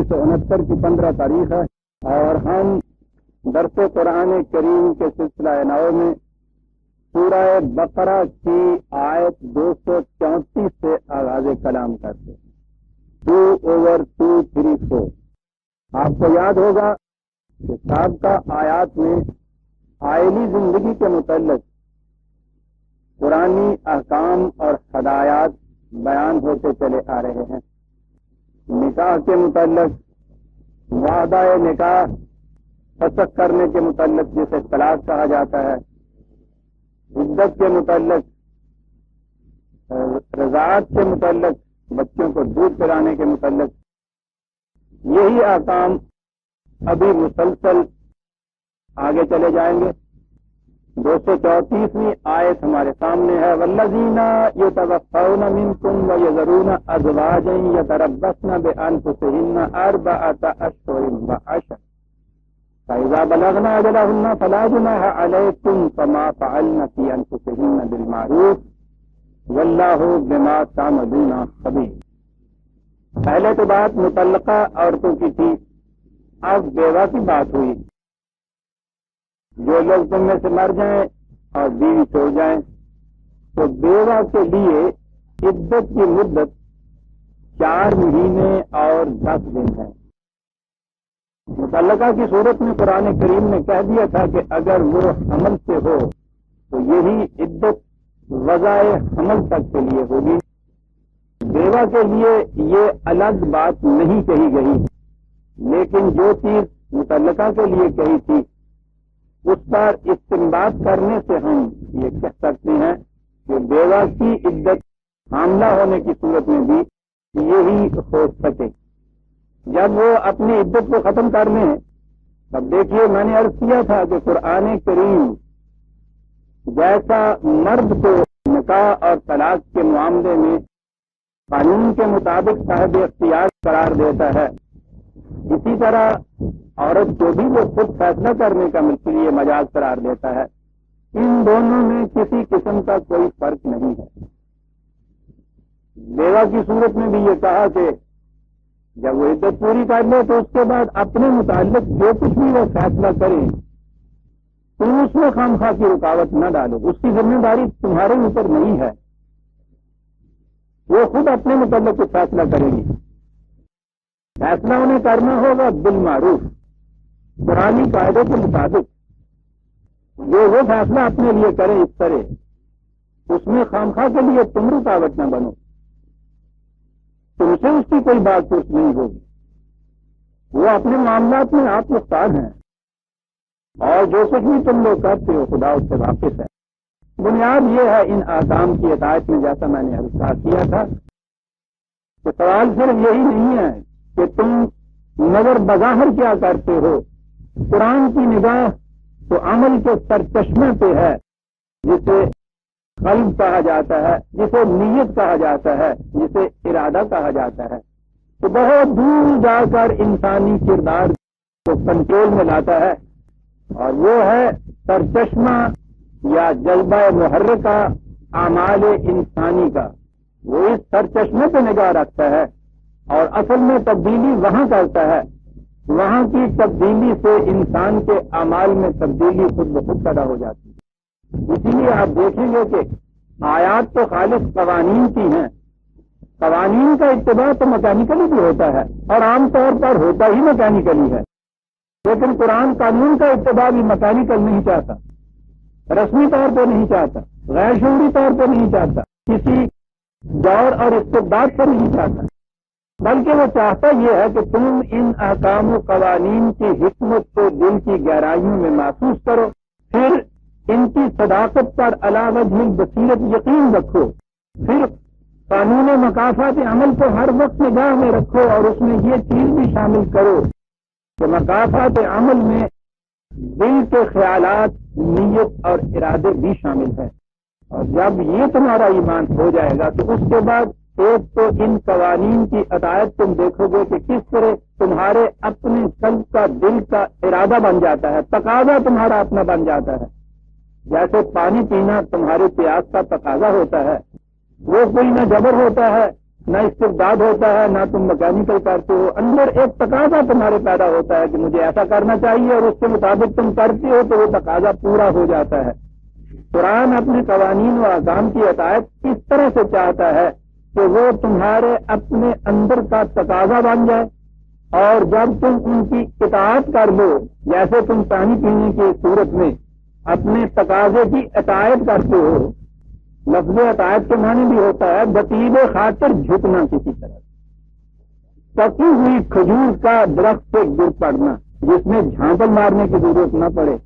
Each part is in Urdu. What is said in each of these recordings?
1969 کی 15 تاریخ ہے اور ہم درس قرآن کریم کے سلسلہ نو میں سورہ بقرہ کی آیت 234 سے آغاز کلام کرتے ہیں 2/234۔ آپ کو یاد ہوگا کہ سابقہ آیات میں آئلی زندگی کے متعلق قرآنی احکام اور ہدایات بیان ہوتے چلے آ رہے ہیں۔ نکاح کے متعلق، وعدہ نکاح فسخ کرنے کے متعلق جسے طلاق کہا جاتا ہے، عدت کے متعلق، رضاعت کے متعلق، بچوں کو دودھ پلانے کے متعلق، یہی احکام ابھی مسلسل آگے چلے جائیں گے۔ 234ویں آیت ہمارے سامنے ہے، والذین یتوفون منکم ویذرون ازواجا یتربصن بانفسہن 4 اشہر وعشرا فاذا بلغن اجلہن فلا جناح علیکم فما فعلن فی انفسہن بالمعروف واللہ بما تعملون خبیر۔ پہلے تو بات مطلقہ عورتوں کی تھی، اب بیوہ کی بات ہوئی۔ جو لوگ تم میں سے مر جائیں اور بیوی چھوڑ جائیں تو بیوہ کے لیے عدت کی مدت 4 مہینے اور 10 دن ہے۔ متعلقہ کی صورت میں قرآن کریم نے کہہ دیا تھا کہ اگر وہ حمل سے ہو تو یہی عدت وضائے حمل تک کے لیے ہوگی۔ بیوہ کے لیے یہ الگ بات نہیں کہی گئی، لیکن جو چیز متعلقہ کے لیے کہی تھی اس پر استنباط کرنے سے ہم یہ کہہ سکتے ہیں کہ بیوہ کی عدت حاملہ ہونے کی صورت میں بھی یہی ہو سکے۔ جب وہ اپنی عدت کو ختم کر لیں، تب دیکھیے میں نے عرض کیا تھا کہ قرآن کریم جیسا مرد کو نکاح اور طلاق کے معاملے میں قانون کے مطابق صاحب اختیار قرار دیتا ہے، اسی طرح عورت کو بھی وہ خود فیصلہ کرنے کا لیے مجاز قرار دیتا ہے۔ ان دونوں میں کسی قسم کا کوئی فرق نہیں ہے۔ بیوہ کی صورت میں بھی یہ کہا کہ جب وہ عدت پوری کر لے تو اس کے بعد اپنے متعلق جو کچھ بھی وہ فیصلہ کرے تم اس میں خواہ کی رکاوٹ نہ ڈالو، اس کی ذمہ داری تمہارے اوپر نہیں ہے، وہ خود اپنے متعلق کچھ فیصلہ کرے گی۔ فیصلہ انہیں کرنا ہوگا بالمعروف، قرآنی قاعدے کے مطابق۔ جو وہ فیصلہ اپنے لیے کرے اس طرح، اس میں خواہ کے لیے تم رکاوٹ نہ بنو، تم سے اس کی کوئی بات پوچھ نہیں ہوگی، وہ اپنے معاملات میں آپ مختار ہیں اور جو کچھ بھی تم لوگ کرتے ہو خدا اس سے واقف ہے۔ بنیاد یہ ہے ان احکام کی اطاعت میں، جیسا میں نے ارشاد کیا تھا کہ سوال صرف یہی نہیں ہے کہ تم نظر بظاہر کیا کرتے ہو۔ قرآن کی نگاہ تو عمل کے سرچشمے پہ ہے، جسے قلب کہا جاتا ہے، جسے نیت کہا جاتا ہے، جسے ارادہ کہا جاتا ہے، تو بہت دور جا کر انسانی کردار کو کنٹرول میں لاتا ہے، اور وہ ہے سرچشمہ یا جذبہ محرکہ اعمال انسانی کا۔ وہ اس سرچشمے پہ نگاہ رکھتا ہے اور اصل میں تبدیلی وہاں کرتا ہے، وہاں کی تبدیلی سے انسان کے اعمال میں تبدیلی خود بخود پیدا ہو جاتی ہے۔ اسی لیے آپ دیکھیں گے کہ آیات تو خالص قوانین کی ہیں، قوانین کا اتباع تو مکینیکلی بھی ہوتا ہے اور عام طور پر ہوتا ہی مکینیکلی ہے، لیکن قرآن قانون کا اتباع بھی مکینیکل نہیں چاہتا، رسمی طور پہ نہیں چاہتا، غیر شعوری طور پہ نہیں چاہتا، کسی دور اور استبداد پر نہیں چاہتا، بلکہ وہ چاہتا یہ ہے کہ تم ان احکام و قوانین کی حکمت کو دل کی گہرائیوں میں محسوس کرو، پھر ان کی صداقت پر علی وجہ البصیرت یقین رکھو، پھر قانون مکافات عمل کو ہر وقت نگاہ میں رکھو اور اس میں یہ چیز بھی شامل کرو کہ مکافات عمل میں دل کے خیالات، نیت اور ارادے بھی شامل ہیں۔ اور جب یہ تمہارا ایمان ہو جائے گا تو اس کے بعد ایک تو ان قوانین کی اطاعت تم دیکھو گے کہ کس طرح تمہارے اپنے قلب کا، دل کا ارادہ بن جاتا ہے، تقاضا تمہارا اپنا بن جاتا ہے۔ جیسے پانی پینا تمہارے پیاس کا تقاضا ہوتا ہے، وہ کوئی نہ جبر ہوتا ہے نہ استبداد ہوتا ہے، نہ تم مکینیکل کرتے ہو، اندر ایک تقاضا تمہارے پیدا ہوتا ہے کہ مجھے ایسا کرنا چاہیے، اور اس کے مطابق تم کرتے ہو تو وہ تقاضا پورا ہو جاتا ہے۔ قرآن اپنے قوانین و احکام کی اطاعت اس طرح سے چاہتا ہے کہ وہ تمہارے اپنے اندر کا تقاضا بن جائے، اور جب تم ان کی اطاعت کر لو، جیسے تم پانی پینے کی صورت میں اپنے تقاضے کی اطاعت کرتے ہو، لفظ اطاعت کے معنی بھی ہوتا ہے بطیب خاطر جھکنا، کسی طرح پکی ہوئی کھجور کا درخت سے گر پڑنا جس میں جھانپل مارنے کی ضرورت نہ پڑے،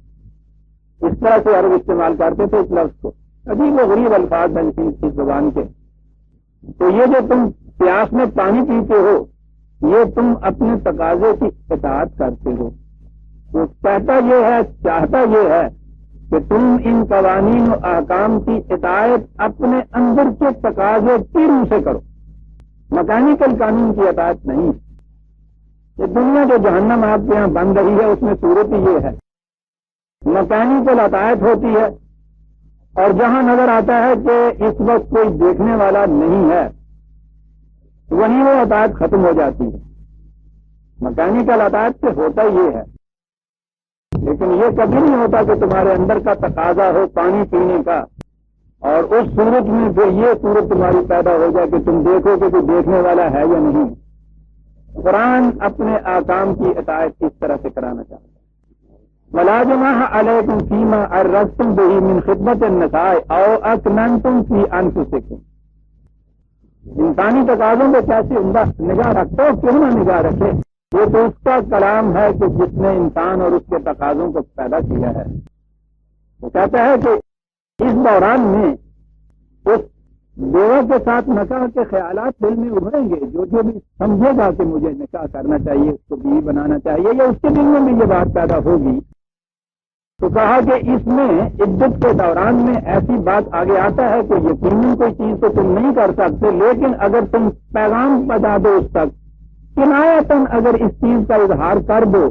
اس طرح سے عرب استعمال کرتے تھے اس لفظ کو۔ عجیب و غریب الفاظ ہیں اس زبان کے۔ تو یہ جو تم پیاس میں پانی پیتے ہو، یہ تم اپنے تقاضے کی اطاعت کرتے ہو۔ وہ کہتا یہ ہے، چاہتا یہ ہے کہ تم ان قوانین و احکام کی اطاعت اپنے اندر کے تقاضے کی روح سے کرو، مکینیکل قانون کی اطاعت نہیں۔ یہ دنیا جو جہنم آپ کے یہاں بن رہی ہے اس میں صورت ہی یہ ہے، مکینیکل اطاعت ہوتی ہے، اور جہاں نظر آتا ہے کہ اس وقت کوئی دیکھنے والا نہیں ہے وہیں وہ اطاعت ختم ہو جاتی ہے۔ مکینیکل اطاعت سے ہوتا یہ ہے، لیکن یہ کبھی نہیں ہوتا کہ تمہارے اندر کا تقاضا ہو پانی پینے کا، اور اس صورت میں پھر یہ صورت تمہاری پیدا ہو جائے کہ تم دیکھو کہ کوئی دیکھنے والا ہے یا نہیں۔ قرآن اپنے احکام کی اطاعت اس طرح سے کرانا چاہتا ہے۔ وَلَا جُنَاحَ عَلَيْكُمْ فِيمَا عَرَّضْتُمْ بِهِ مِنْ خِطْبَةِ النِّسَاءِ أَوْ أَكْنَنْتُمْ فِي أَنفُسِكُمْ۔ انسانی تقاضوں پہ کیسی عمدہ نگاہ رکھتا ہو، کیوں نہ نگاہ رکھے؟ یہ تو اس کا کلام ہے کہ جس نے انسان اور اس کے تقاضوں کو پیدا کیا ہے۔ وہ کہتا ہے کہ اس دوران میں اس بیوہ کے ساتھ نکاح کے خیالات دل میں ابھریں گے، جو بھی سمجھے گا کہ مجھے نکاح کرنا چاہیے، اس کو بیوی بنانا چاہیے، یا اس کے دل میں بھی یہ بات پیدا ہوگی، تو کہا کہ اس میں عدت کے دوران میں ایسی بات آگے آتا ہے کہ یقیناً کوئی چیز تو تم نہیں کر سکتے، لیکن اگر تم پیغام بتا دو اس تک، کنایتاً اگر اس چیز کا اظہار کر دو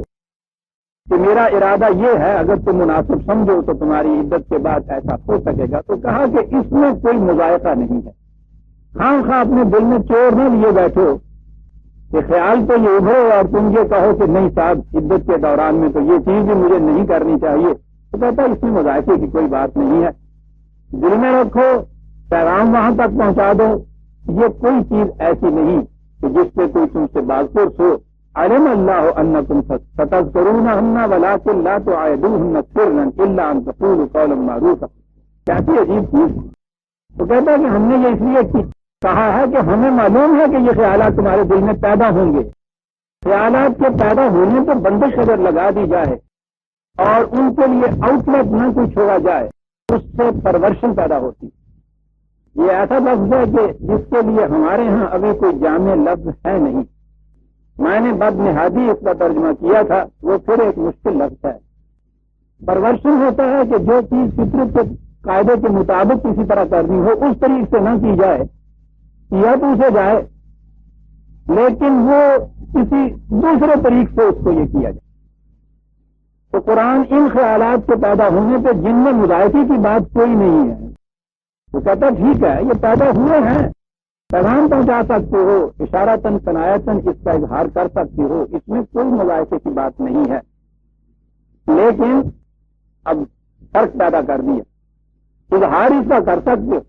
کہ میرا ارادہ یہ ہے، اگر تم مناسب سمجھو تو تمہاری عدت کے بعد ایسا ہو سکے گا، تو کہا کہ اس میں کوئی مذائقہ نہیں ہے۔ خواہ خواہ اپنے دل میں چور نہ لیے بیٹھو کہ خیال تو یہ ابھرے اور تم یہ کہو کہ نہیں صاحب عدت کے دوران میں تو یہ چیز بھی مجھے نہیں کرنی چاہیے، تو کہتا ہے اس میں مذائقے کی کوئی بات نہیں ہے، دل میں رکھو، پیغام وہاں تک پہنچا دو، یہ کوئی چیز ایسی نہیں کہ جس سے کوئی تم سے بازپرس ہو۔ علم اللہ انکم ستذکرونہن ولکن لا تعیدوہن سرا الا ان تقولوا قولا معروفا۔ کیسی عجیب چیز۔ تو کہتا ہے کہ ہم نے یہ اس لیے کہا ہے کہ ہمیں معلوم ہے کہ یہ خیالات تمہارے دل میں پیدا ہوں گے، خیالات کے پیدا ہونے پر بندش اگر لگا دی جائے اور ان کے لیے آؤٹ لیٹ نہ کوئی چھوڑا جائے، اس سے پرورشن پیدا ہوتی۔ یہ ایسا لفظ ہے کہ جس کے لیے ہمارے ہاں ابھی کوئی جامع لفظ ہے نہیں۔ میں نے بدنہادی اس کا ترجمہ کیا تھا، وہ پھر ایک مشکل لفظ ہے۔ پرورشن ہوتا ہے کہ جو چیز فطرت کے قاعدے کے مطابق کسی طرح کرنی ہو اس طریقے سے نہ کی جائے، یا تو اسے جائے، لیکن وہ کسی دوسرے طریق سے اس کو یہ کیا جائے۔ تو قرآن ان خیالات کے پیدا ہونے پہ جن میں مذائقے کی بات کوئی نہیں ہے، وہ کہتا ٹھیک ہے یہ پیدا ہوئے ہیں، پیغام پہنچا سکتے ہو، اشارتاً کنایتاً اس کا اظہار کر سکتے ہو، اس میں کوئی مذائقے کی بات نہیں ہے، لیکن اب فرق پیدا کر دیا، اظہار اس کا کر سکتے ہو،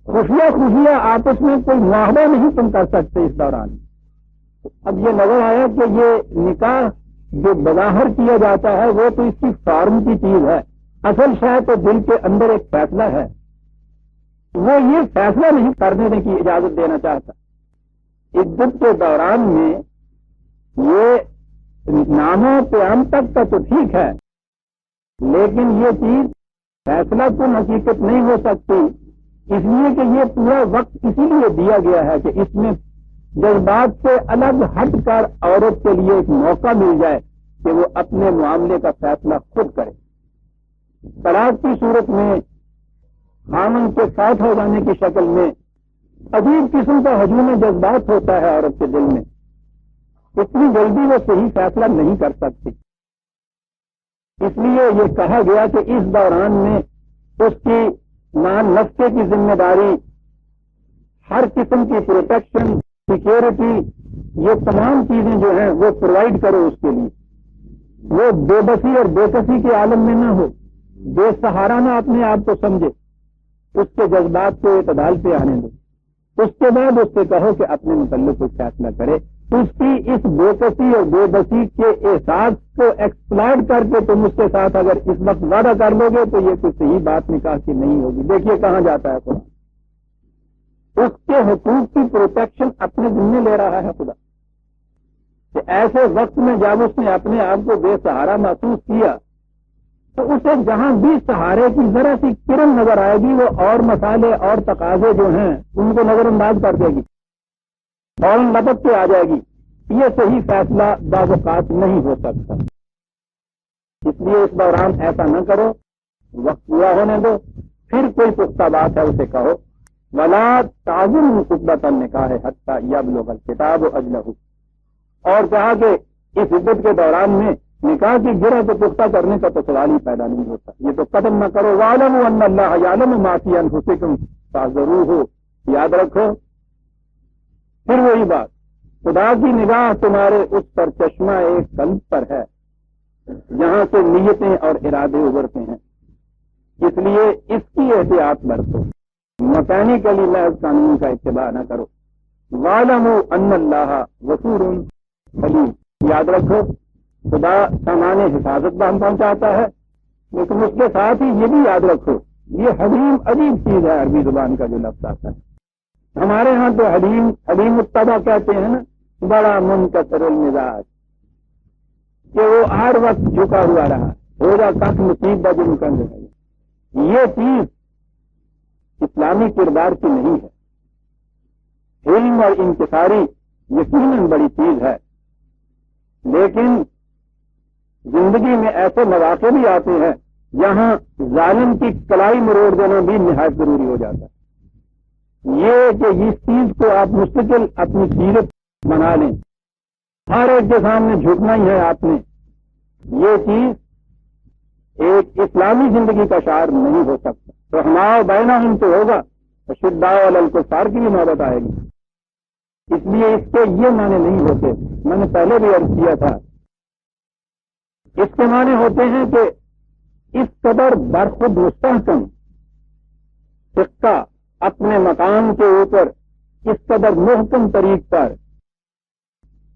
خفیہ آپس میں کوئی معاہدہ نہیں تم کر سکتے اس دوران۔ اب یہ نظر آیا کہ یہ نکاح جو بظاہر کیا جاتا ہے وہ تو اس کی فارم کی چیز ہے، اصل شاید تو دل کے اندر ایک فیصلہ ہے، وہ یہ فیصلہ نہیں کرنے کی اجازت دینا چاہتا۔ عدت کے دوران میں یہ ناموں قیام تک کا تو ٹھیک ہے، لیکن یہ چیز فیصلہ کن حقیقت نہیں ہو سکتی، اس لیے کہ یہ پورا وقت اسی لیے دیا گیا ہے کہ اس میں جذبات سے الگ ہٹ کر عورت کے لیے ایک موقع مل جائے کہ وہ اپنے معاملے کا فیصلہ خود کرے۔ طلاق کی صورت میں خامن کے فوت ہو جانے کی شکل میں عجیب قسم کا ہجوم جذبات ہوتا ہے عورت کے دل میں، اتنی جلدی وہ صحیح فیصلہ نہیں کر سکتی، اس لیے یہ کہا گیا کہ اس دوران میں اس کی نان نفسے کی ذمہ داری، ہر قسم کی پروٹیکشن سیکیورٹی، یہ تمام چیزیں جو ہیں وہ پرووائڈ کرو اس کے لیے. وہ بے بسی اور بے کسی کے عالم میں نہ ہو، بے سہارا نہ اپنے آپ کو سمجھے، اس کے جذبات کو اعتدال پہ آنے دو. اس کے بعد اس سے کہو کہ اپنے متعلق کوئی فیصلہ کرے. اس کی اس بے کسی اور بے بسی کے احساس کو ایکسپلائٹ کر کے تم اس کے ساتھ اگر اس وقت وعدہ کر لو گے تو یہ کوئی صحیح بات نکاح کی نہیں ہوگی. دیکھیے کہاں جاتا ہے خدا. اس کے حقوق کی پروٹیکشن اپنے ذمہ لے رہا ہے خدا، کہ ایسے وقت میں جب اس نے اپنے آپ کو بے سہارا محسوس کیا تو اسے جہاں بھی سہارے کی ذرا سی کرن نظر آئے گی وہ اور مسالے اور تقاضے جو ہیں ان کو نظر انداز کر دے گی، فوراً لپٹ کے آ جائے گی. یہ صحیح فیصلہ بعض اوقات نہیں ہو سکتا. اس لیے اس دوران ایسا نہ کرو، وقت پورا ہونے دو، پھر کوئی پختہ بات ہے اسے کہو. ولا تعظم عقدۃ النکاح حتی یبلغ الکتاب اجلہ، اور کہا کہ اس عدت کے دوران میں نکاح کی گرہ کو پختہ کرنے کا تو سوال ہی پیدا نہیں ہوتا. یہ تو قدم نہ کرو. وَاعْلَمُوا أَنَّ اللَّهَ يَعْلَمُ مَا فِي أَنفُسِكُمْ فَاحْذَرُوهُ، یاد رکھو. پھر وہی بات، خدا کی نگاہ تمہارے اس پر چشمہ ایک قلب پر ہے جہاں سے نیتیں اور ارادے ابھرتے ہیں، اس لیے اس کی احتیاط برتو. مکینیکلی محض قانون کا اتباع نہ کرو. وَاعْلَمُوا أَنَّ اللَّهَ غَفُورٌ حلیم، یاد رکھو خدا سامان حفاظت ہم پہنچاتا ہے، لیکن اس کے ساتھ ہی یہ بھی یاد رکھو یہ حلیم عجیب چیز ہے. عربی زبان کا جو لفظ آتا ہے ہمارے ہاں تو حلیم الطبع کہتے ہیں نا، بڑا منکسر المزاج، کہ وہ ہر وقت جھکا ہوا رہا، ہوگا کٹ مصیبت جو مکن رہے. یہ چیز اسلامی کردار کی نہیں ہے. حلم اور انکساری یقیناً بڑی چیز ہے، لیکن زندگی میں ایسے مواقع بھی آتے ہیں جہاں ظالم کی کلائی مروڑ دینا بھی نہایت ضروری ہو جاتا ہے. یہ کہ اس چیز کو آپ مستقل اپنی سیرت بنا لیں، ہر ایک کے سامنے جھکنا ہی ہے آپ نے، یہ چیز ایک اسلامی زندگی کا شعار نہیں ہو سکتا. تو ہمارا بینہم تو ہوگا، شداء علی الکفار کی بھی نوبت آئے گی. اس لیے اس کے یہ معنی نہیں ہوتے، میں نے پہلے بھی عرض کیا تھا، اس کے معنی ہوتے ہیں کہ اس قدر برخود مستحکم فقہ اپنے مقام کے اوپر اس قدر محکم طریق پر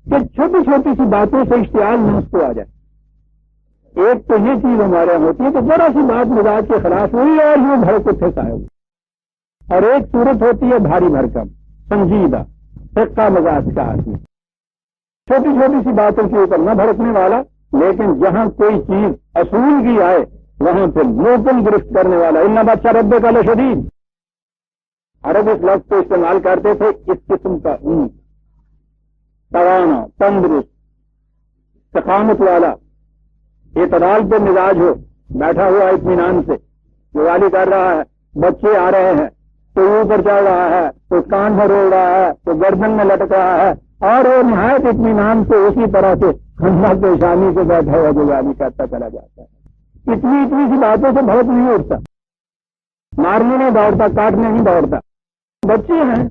کہ چھوٹی چھوٹی سی باتوں سے اشتعال میں اس کو آ جائے. ایک تو یہ چیز ہمارے یہاں ہوتی ہے کہ ذرا سی بات مزاج کے خلاف ہوئی اور یہ بھڑ کو پھنسائے ہوئی، اور ایک صورت ہوتی ہے بھاری بھرکم سنجیدہ فقہ مزاج کا آدمی، چھوٹی چھوٹی سی باتوں کے اوپر نہ بھڑکنے والا، لیکن جہاں کوئی چیز اصول کی آئے وہاں پہ محکم گرفت کرنے والا. ان بادشاہ رب کا لشدید، عرب اس لفظ کو استعمال کرتے تھے اس قسم کا اونٹ، توانا، تندرست، استقامت والا، اعتدال پہ مزاج ہو، بیٹھا ہوا اطمینان سے، دیوالی کر رہا ہے، بچے آ رہے ہیں تو اوپر چڑھ رہا ہے، تو کان میں روڑ رہا ہے، تو گردن میں لٹک رہا ہے، اور وہ نہایت اطمینان سے اسی طرح سے ہنسا پیشانی سے بیٹھا ہوا دیوالی کرتا چلا جاتا ہے. اتنی سی باتوں سے بھڑک نہیں اٹھتا، مارنے نہیں دوڑتا، کاٹنے نہیں دوڑتا. بچے ہیں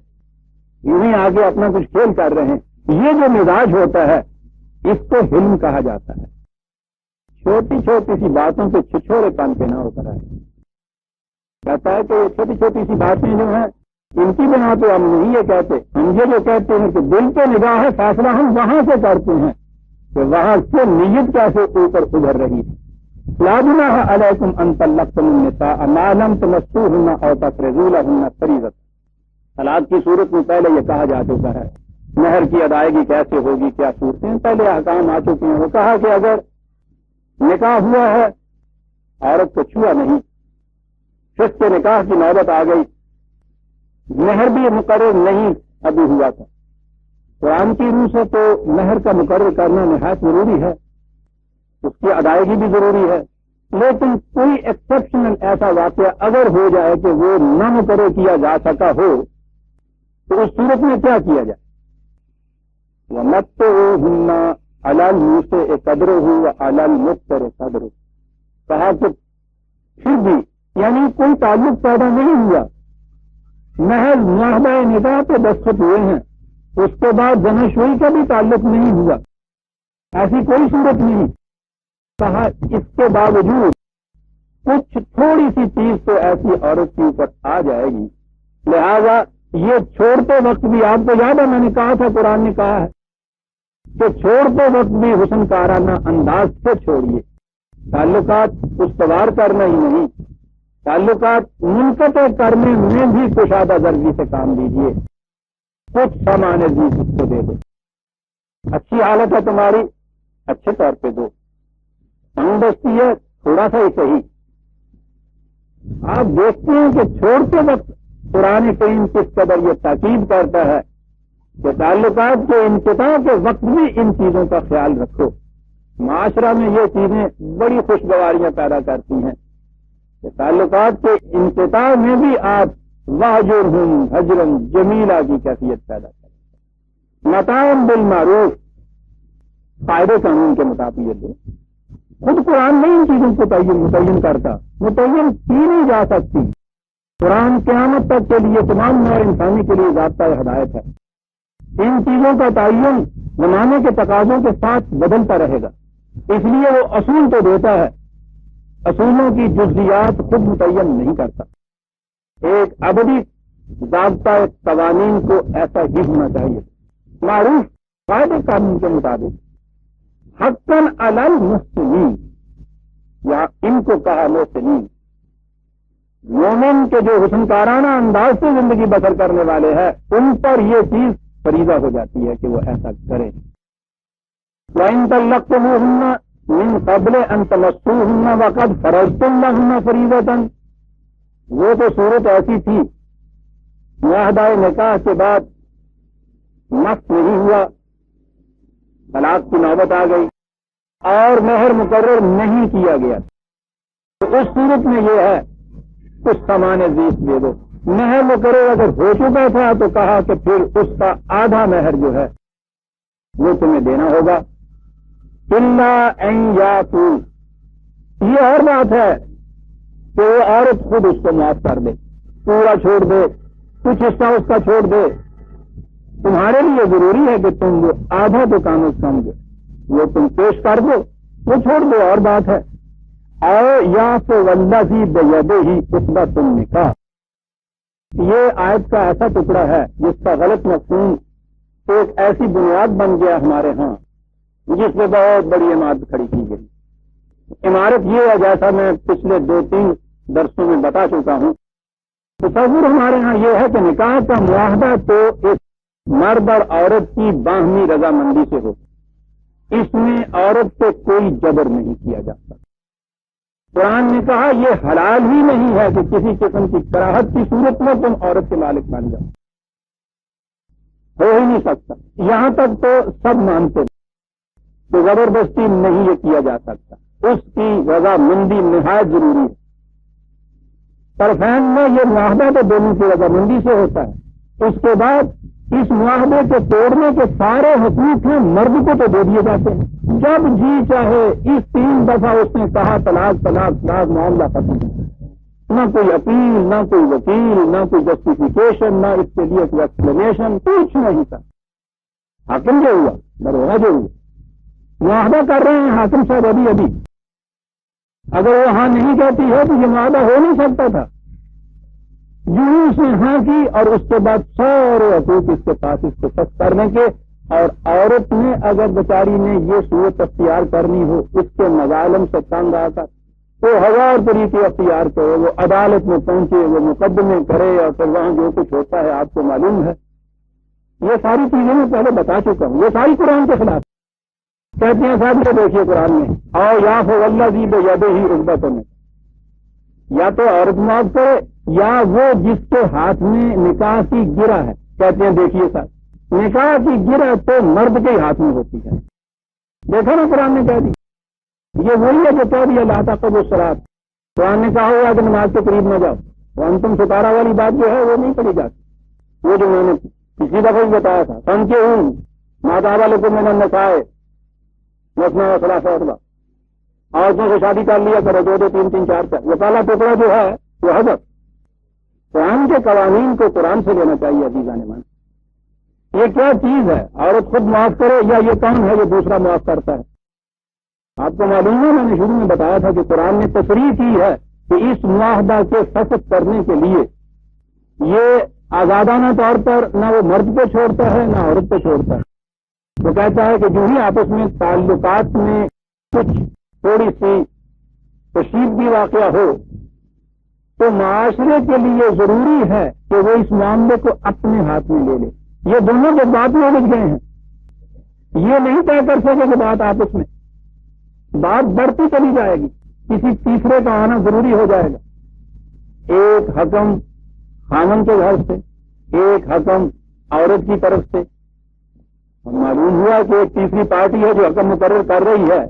یوں ہی آگے اپنا کچھ کھیل کر رہے ہیں. یہ جو مزاج ہوتا ہے اس کو حلم کہا جاتا ہے. چھوٹی چھوٹی سی باتوں پہ چھچھوڑے پن کے نہ ہوتا ہے. کہتا ہے کہ یہ چھوٹی چھوٹی سی باتیں جو ہیں ان کی بنا پہ ہم نہیں یہ کہتے، ہم یہ جو کہتے ہیں کہ دل پہ نگاہ ہے، فیصلہ ہم وہاں سے کرتے ہیں کہ وہاں سے نیت کیسے اوپر ابھر رہی ہے. لا جناح علیکم ان طلقتم النساء ما لم تمسوهن او تفرضوا لهن فریضۃ. طلاق کی صورت میں پہلے یہ کہا جا چکا ہے، مہر کی ادائیگی کیسے ہوگی، کیا صورتیں پہلے احکام آ چکے ہیں. وہ کہا کہ اگر نکاح ہوا ہے، عورت کو چھوا نہیں، فسخ کے نکاح کی نوبت آ گئی، مہر بھی مقرر نہیں ابھی ہوا تھا. قرآن کی روح سے تو مہر کا مقرر کرنا نہایت ضروری ہے، اس کی ادائیگی بھی ضروری ہے، لیکن کوئی ایکسپشنل ایسا واقعہ اگر ہو جائے کہ وہ نہ مقرر کیا جا سکا ہو تو اس صورت میں کیا کیا جائے؟ وَمَتِّعُوهُنَّ عَلَى الْمُوسِعِ قَدْرُهُ وَعَلَى الْمُقْتِرِ قَدْرُهُ. کہا کہ پھر بھی یعنی کوئی تعلق پیدا نہیں ہوا، محض معاہدہ نکاح پہ دستخط ہوئے ہیں، اس کے بعد زناشوئی کا بھی تعلق نہیں ہوا، ایسی کوئی صورت نہیں۔ کہا اس کے باوجود کچھ تھوڑی سی چیز تو ایسی عورت کے اوپر آ جائے گی، لہذا یہ چھوڑتے وقت بھی، آپ کو یاد ہے میں نے کہا تھا، قرآن نے کہا ہے کہ چھوڑتے وقت بھی حسن کارانہ انداز سے چھوڑیے، تعلقات استوار کرنا ہی نہیں، تعلقات منقطع کرنے میں بھی کشادہ درجی سے کام لیجیے، کچھ سامان عزیز اس کو دے دو، اچھی حالت ہے تمہاری اچھے طور پہ دو، تنگ دستی ہے تھوڑا سا ہی صحیح۔ آپ دیکھتے ہیں کہ چھوڑتے وقت قرآن کریم کس قدر یہ تاکید کرتا ہے کہ تعلقات کے انقطاع کے وقت بھی ان چیزوں کا خیال رکھو۔ معاشرہ میں یہ چیزیں بڑی خوشگواریاں پیدا کرتی ہیں کہ تعلقات کے انقطاع میں بھی آپ واجرہم حجرن جمیلہ کی کیفیت پیدا کریں، متاعن بالمعروف، فائدے قانون کے مطابق یہ دو۔ خود قرآن نہیں ان چیزوں کو متعین کرتا، متعین کی نہیں جا سکتی۔ قرآن قیامت تک کے لیے تمام نوع انسانی کے لیے ضابطۂ ہدایت ہے، ان چیزوں کا تعین زمانے کے تقاضوں کے ساتھ بدلتا رہے گا، اس لیے وہ اصول تو دیتا ہے، اصولوں کی جزیات خود متعین نہیں کرتا۔ ایک ابدی ضابطۂ قوانین کو ایسا ہی ہونا چاہیے، معروف فائدے قانون کے مطابق، حقاً علی المحسنین، یا ان کو کہا محسنین، مومن کے جو حسن کارانہ انداز سے زندگی بسر کرنے والے ہیں ان پر یہ چیز فریضہ ہو جاتی ہے کہ وہ ایسا کریں۔ وَإِن طَلَّقْتُمُوهُنَّ مِن قَبْلِ أَن تَمَسُّوهُنَّ وَقَدْ فَرَضْتُمْ لَهُنَّ فَرِيضَةً، وہ تو صورت ایسی تھی، معاہدہ نکاح کے بعد مس نہیں ہوا، طلاق کی نوبت آ گئی اور مہر مقرر نہیں کیا گیا، تو اس صورت میں یہ ہے کچھ سامان عزیز دے دو۔ مہر مقرر اگر ہو چکا تھا تو کہا کہ پھر اس کا آدھا مہر جو ہے وہ تمہیں دینا ہوگا، الا ان یعفو، یہ اور بات ہے کہ وہ عورت خود اس کو معاف کر دے، پورا چھوڑ دے، کچھ حصہ اس کا چھوڑ دے، تمہارے لیے ضروری ہے کہ تم وہ آدھا تو کام از کم دو، وہ تم پیش کر دو، وہ چھوڑ دو اور بات ہے۔ اور یا تو والذی بیدہ عقدۃ النکاح، یہ آیت کا ایسا ٹکڑا ہے جس کا غلط مفہوم ایک ایسی بنیاد بن گیا ہمارے ہاں جس میں بہت بڑی عمارت کھڑی کی گئی۔ عمارت یہ ہے جیسا میں پچھلے 2-3 درسوں میں بتا چکا ہوں، تصور ہمارے ہاں یہ ہے کہ نکاح کا معاہدہ تو ایک مرد اور عورت کی باہمی رضامندی سے ہو، اس میں عورت سے کوئی جبر نہیں کیا جاتا۔ قرآن نے کہا یہ حلال ہی نہیں ہے کہ کسی قسم کی کراہت کی صورت میں تم عورت کے مالک بن جاؤ، ہو ہی نہیں سکتا۔ یہاں تک تو سب مانتے ہیں کہ زبردستی نہیں یہ کیا جا سکتا، اس کی رضامندی نہایت ضروری ہے۔ طرفین میں یہ معاہدہ تو دونوں کی رضامندی سے ہوتا ہے، اس کے بعد اس معاہدے کے توڑنے کے سارے حقوق ہیں مرد کو تو دے دیے جاتے ہیں، جب جی چاہے اس 3 دفعہ اس نے کہا طلاق طلاق طلاق، معاملہ ختم، نہ کوئی اپیل، نہ کوئی وکیل، نہ کوئی جسٹیفیکیشن، نہ اس کے لیے کوئی ایکسپلینیشن، کچھ نہیں تھا۔ حاکم جو ہوا دروازہ جو ہوا، معاہدہ کر رہے ہیں حاکم صاحب ابھی اگر وہ ہاں نہیں کہتی ہے تو یہ معاہدہ ہو نہیں سکتا تھا۔ یوں اس نے ہاں کی اور اس کے بعد سارے حقوق اس کے پاس اس کو سخت کرنے کے، اور عورت نے اگر بیچاری نے یہ صورت اختیار کرنی ہو اس کے مظالم سے تنگ آ کر، تو 1000 طریقے اختیار کرے، وہ عدالت میں پہنچے، وہ مقدمے کرے، اور پھر وہاں جو کچھ ہوتا ہے آپ کو معلوم ہے۔ یہ ساری چیزیں میں پہلے بتا چکا ہوں، یہ ساری قرآن کے خلاف کہتے ہیں۔ صاحب یہ دیکھیے قرآن میں اور یا والذی بیدہ عقدۃ النکاح، یا تو عورت معاف کرے یا وہ جس کے ہاتھ میں نکاح کی گرہ ہے، کہتے ہیں دیکھیے صاحب نکاح کی گرہ تو مرد کے ہاتھ میں ہوتی ہے، دیکھا نا قرآن نے کہہ دی، یہ وہی ہے جو کہہ دیا لا تقربوا الصلاۃ، قرآن نے کہا ہوا کہ نماز کے قریب نہ جاؤ، اور تم ستارہ والی بات جو ہے وہ نہیں پڑھی جاتی، وہ جو میں نے پچھلی دفعہ بھی بتایا تھا، فانکحوا ما طاب لکم من النساء مثنی وثلاث ورباع، عورتوں سے شادی کر لیا کرو 2 2 3 3 4 4، یہ کالا ٹکڑا جو ہے وہ حضرت قرآن کے قوانین کو قرآن سے لینا چاہیے عزیزان من۔ یہ کیا چیز ہے؟ عورت خود معاف کرے یا یہ کون ہے جو دوسرا معاف کرتا ہے؟ آپ کو معلوم ہے، میں نے شروع میں بتایا تھا کہ قرآن نے تصریح کی ہے کہ اس معاہدہ کے فسخ کرنے کے لیے یہ آزادانہ طور پر نہ وہ مرد پہ چھوڑتا ہے نہ عورت پہ چھوڑتا ہے۔ وہ کہتا ہے کہ جو ہی آپس میں تعلقات میں کچھ تھوڑی سی کشیدگی واقعہ ہو تو معاشرے کے لیے ضروری ہے کہ وہ اس معاملے کو اپنے ہاتھ میں لے لے۔ یہ دونوں جذبات میں الجھ گئے ہیں، یہ نہیں طے کر سکے کہ بات آپس میں، بات بڑھتی چلی جائے گی، کسی تیسرے کا آنا ضروری ہو جائے گا۔ ایک حکم خامن کے گھر سے، ایک حکم عورت کی طرف سے۔ معلوم ہوا کہ ایک تیسری پارٹی ہے جو حکم مقرر کر رہی ہے،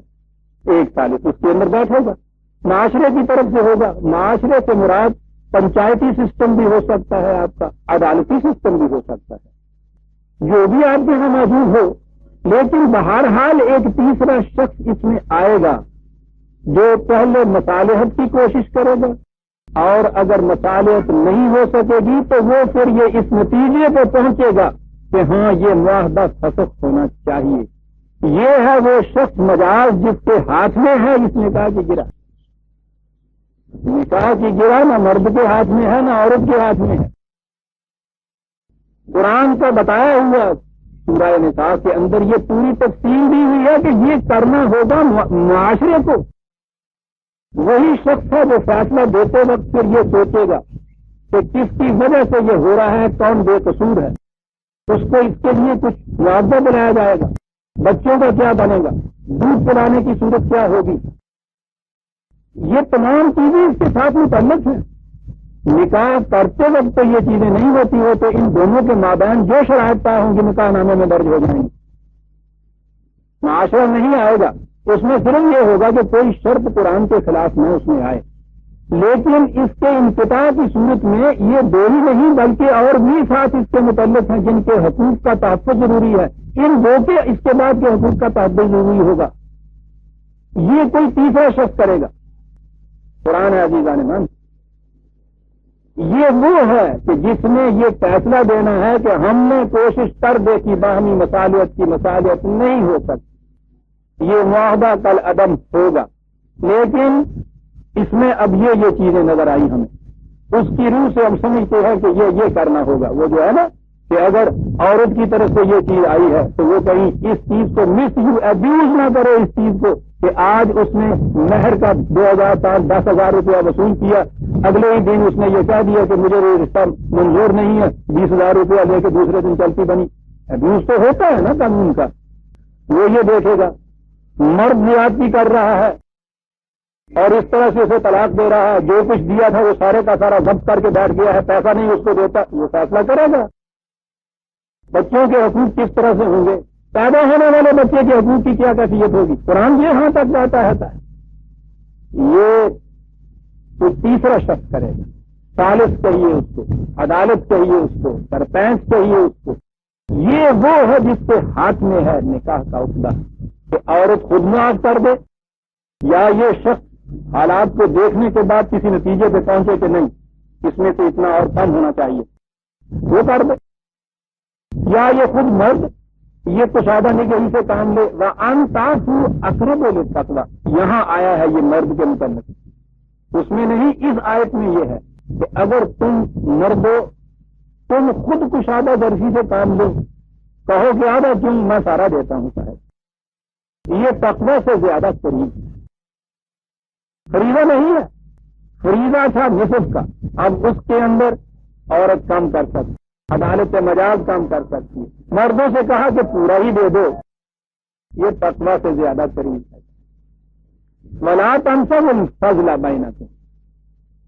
ایک ثالث اس کے اندر بیٹھے گا، معاشرے کی طرف سے ہوگا۔ معاشرے سے مراد پنچایتی سسٹم بھی ہو سکتا ہے، آپ کا عدالتی سسٹم بھی ہو سکتا ہے، جو بھی آپ کے یہاں موجود ہو، لیکن بہرحال ایک تیسرا شخص اس میں آئے گا جو پہلے مصالحت کی کوشش کرے گا، اور اگر مصالحت نہیں ہو سکے گی تو وہ پھر یہ اس نتیجے پہ پہنچے گا کہ ہاں یہ معاہدہ فسخ ہونا چاہیے۔ یہ ہے وہ شخص مجاز جس کے ہاتھ میں ہے اس نکاح کی گرہ۔ نکاح کی گرہ نہ مرد کے ہاتھ میں ہے نہ عورت کے ہاتھ میں ہے۔ قرآن کا بتایا ہوا سورہ نساء کے اندر یہ پوری تفصیل دی ہوئی ہے کہ یہ کرنا ہوگا معاشرے کو۔ وہی شخص ہے جو فیصلہ دیتے وقت پھر یہ سوچے گا کہ کس کی وجہ سے یہ ہو رہا ہے، کون بے قصور ہے، اس کو اس کے لیے کچھ معاوضہ بنایا جائے گا، بچوں کا کیا بنے گا، دودھ پلانے کی صورت کیا ہوگی۔ یہ تمام چیزیں اس کے ساتھ متعلق ہیں۔ نکاح کرتے وقت تو یہ چیزیں نہیں ہوتی ہو تو ان دونوں کے مابین جو شرائط طے ہوں گی نکاح نامے میں درج ہو جائیں گی۔ معاشرہ نہیں آئے گا، اس میں صرف یہ ہوگا کہ کوئی شرط قرآن کے خلاف نہ اس میں آئے، لیکن اس کے انقطاع کی صورت میں یہ دو ہی نہیں بلکہ اور بھی ساتھ اس کے متعلق ہیں جن کے حقوق کا تحفظ ضروری ہے، ان دو کے اس کے بعد کے حقوق کا تحفظ ضروری ہوگا۔ یہ کوئی تیسرا شخص کرے گا۔ قرآن عزیزان من یہ وہ ہے کہ جس نے یہ فیصلہ دینا ہے کہ ہم نے کوشش کر دیکھی باہمی مصالحت کی، مصالحت نہیں ہو سکتی، یہ معاہدہ کل عدم ہوگا، لیکن اس میں اب یہ چیزیں نظر آئی ہمیں، اس کی روح سے ہم سمجھتے ہیں کہ یہ کرنا ہوگا۔ وہ جو ہے نا کہ اگر عورت کی طرف سے یہ چیز آئی ہے تو وہ کہیں اس چیز کو مس یو ابیوز نہ کرے، اس چیز کو کہ آج اس نے مہر کا 2000 روپیہ وصول کیا، اگلے ہی دن اس نے یہ کہہ دیا کہ مجھے یہ رشتہ منظور نہیں ہے، 20,000 روپیہ لے کے دوسرے دن چلتی بنی۔ ابیوز تو ہوتا ہے نا قانون کا، وہ یہ دیکھے گا مرد زیادتی کر رہا ہے اور اس طرح سے اسے طلاق دے رہا ہے، جو کچھ دیا تھا وہ سارے کا سارا ضبط کر کے بیٹھ گیا ہے، پیسہ نہیں اس کو دیتا، وہ فیصلہ کرے گا۔ بچوں کے حقوق کس طرح سے ہوں گے، پیدا ہونے والے بچے کے حقوق کی کیا کیفیت ہوگی، قرآن یہاں تک جاتا ہے۔ یہ کوئی تیسرا شخص کرے گا، ثالث کہیے اس کو، عدالت کہیے اس کو، سرپنچ کہیے اس کو۔ یہ وہ ہے جس کے ہاتھ میں ہے نکاح کا عقدہ کہ عورت خود معاف کر دے، یا یہ شخص حالات کو دیکھنے کے بعد کسی نتیجے پہ پہنچے کہ نہیں اس میں سے اتنا اور کم ہونا چاہیے، وہ کر دے، یا یہ خود مرد یہ کشادہ نگہی سے کام لے۔ وَأَنْتَعْفُوا أَقْرَبُ لِلتَّقْوَىٰ یہاں آیا ہے یہ مرد کے متعلق، اس میں نہیں، اس آیت میں یہ ہے کہ اگر تم مردو تم خود کشادہ درسی سے کام لو، کہو کہ آدھا تم میں سارا دیتا ہوں صاحب، یہ تقویٰ سے زیادہ قریب ہے۔ فریضہ نہیں ہے، فریضہ تھا نصف کا، اب اس کے اندر عورت کام کر سکتی، عدالت مجاز کام کر سکتی ہے، مردوں سے کہا کہ پورا ہی دے دو، یہ تقویٰ سے زیادہ قریب ہے۔ وَلَا تَنْسَوُا الْفَضْلَ بَيْنَكُمْ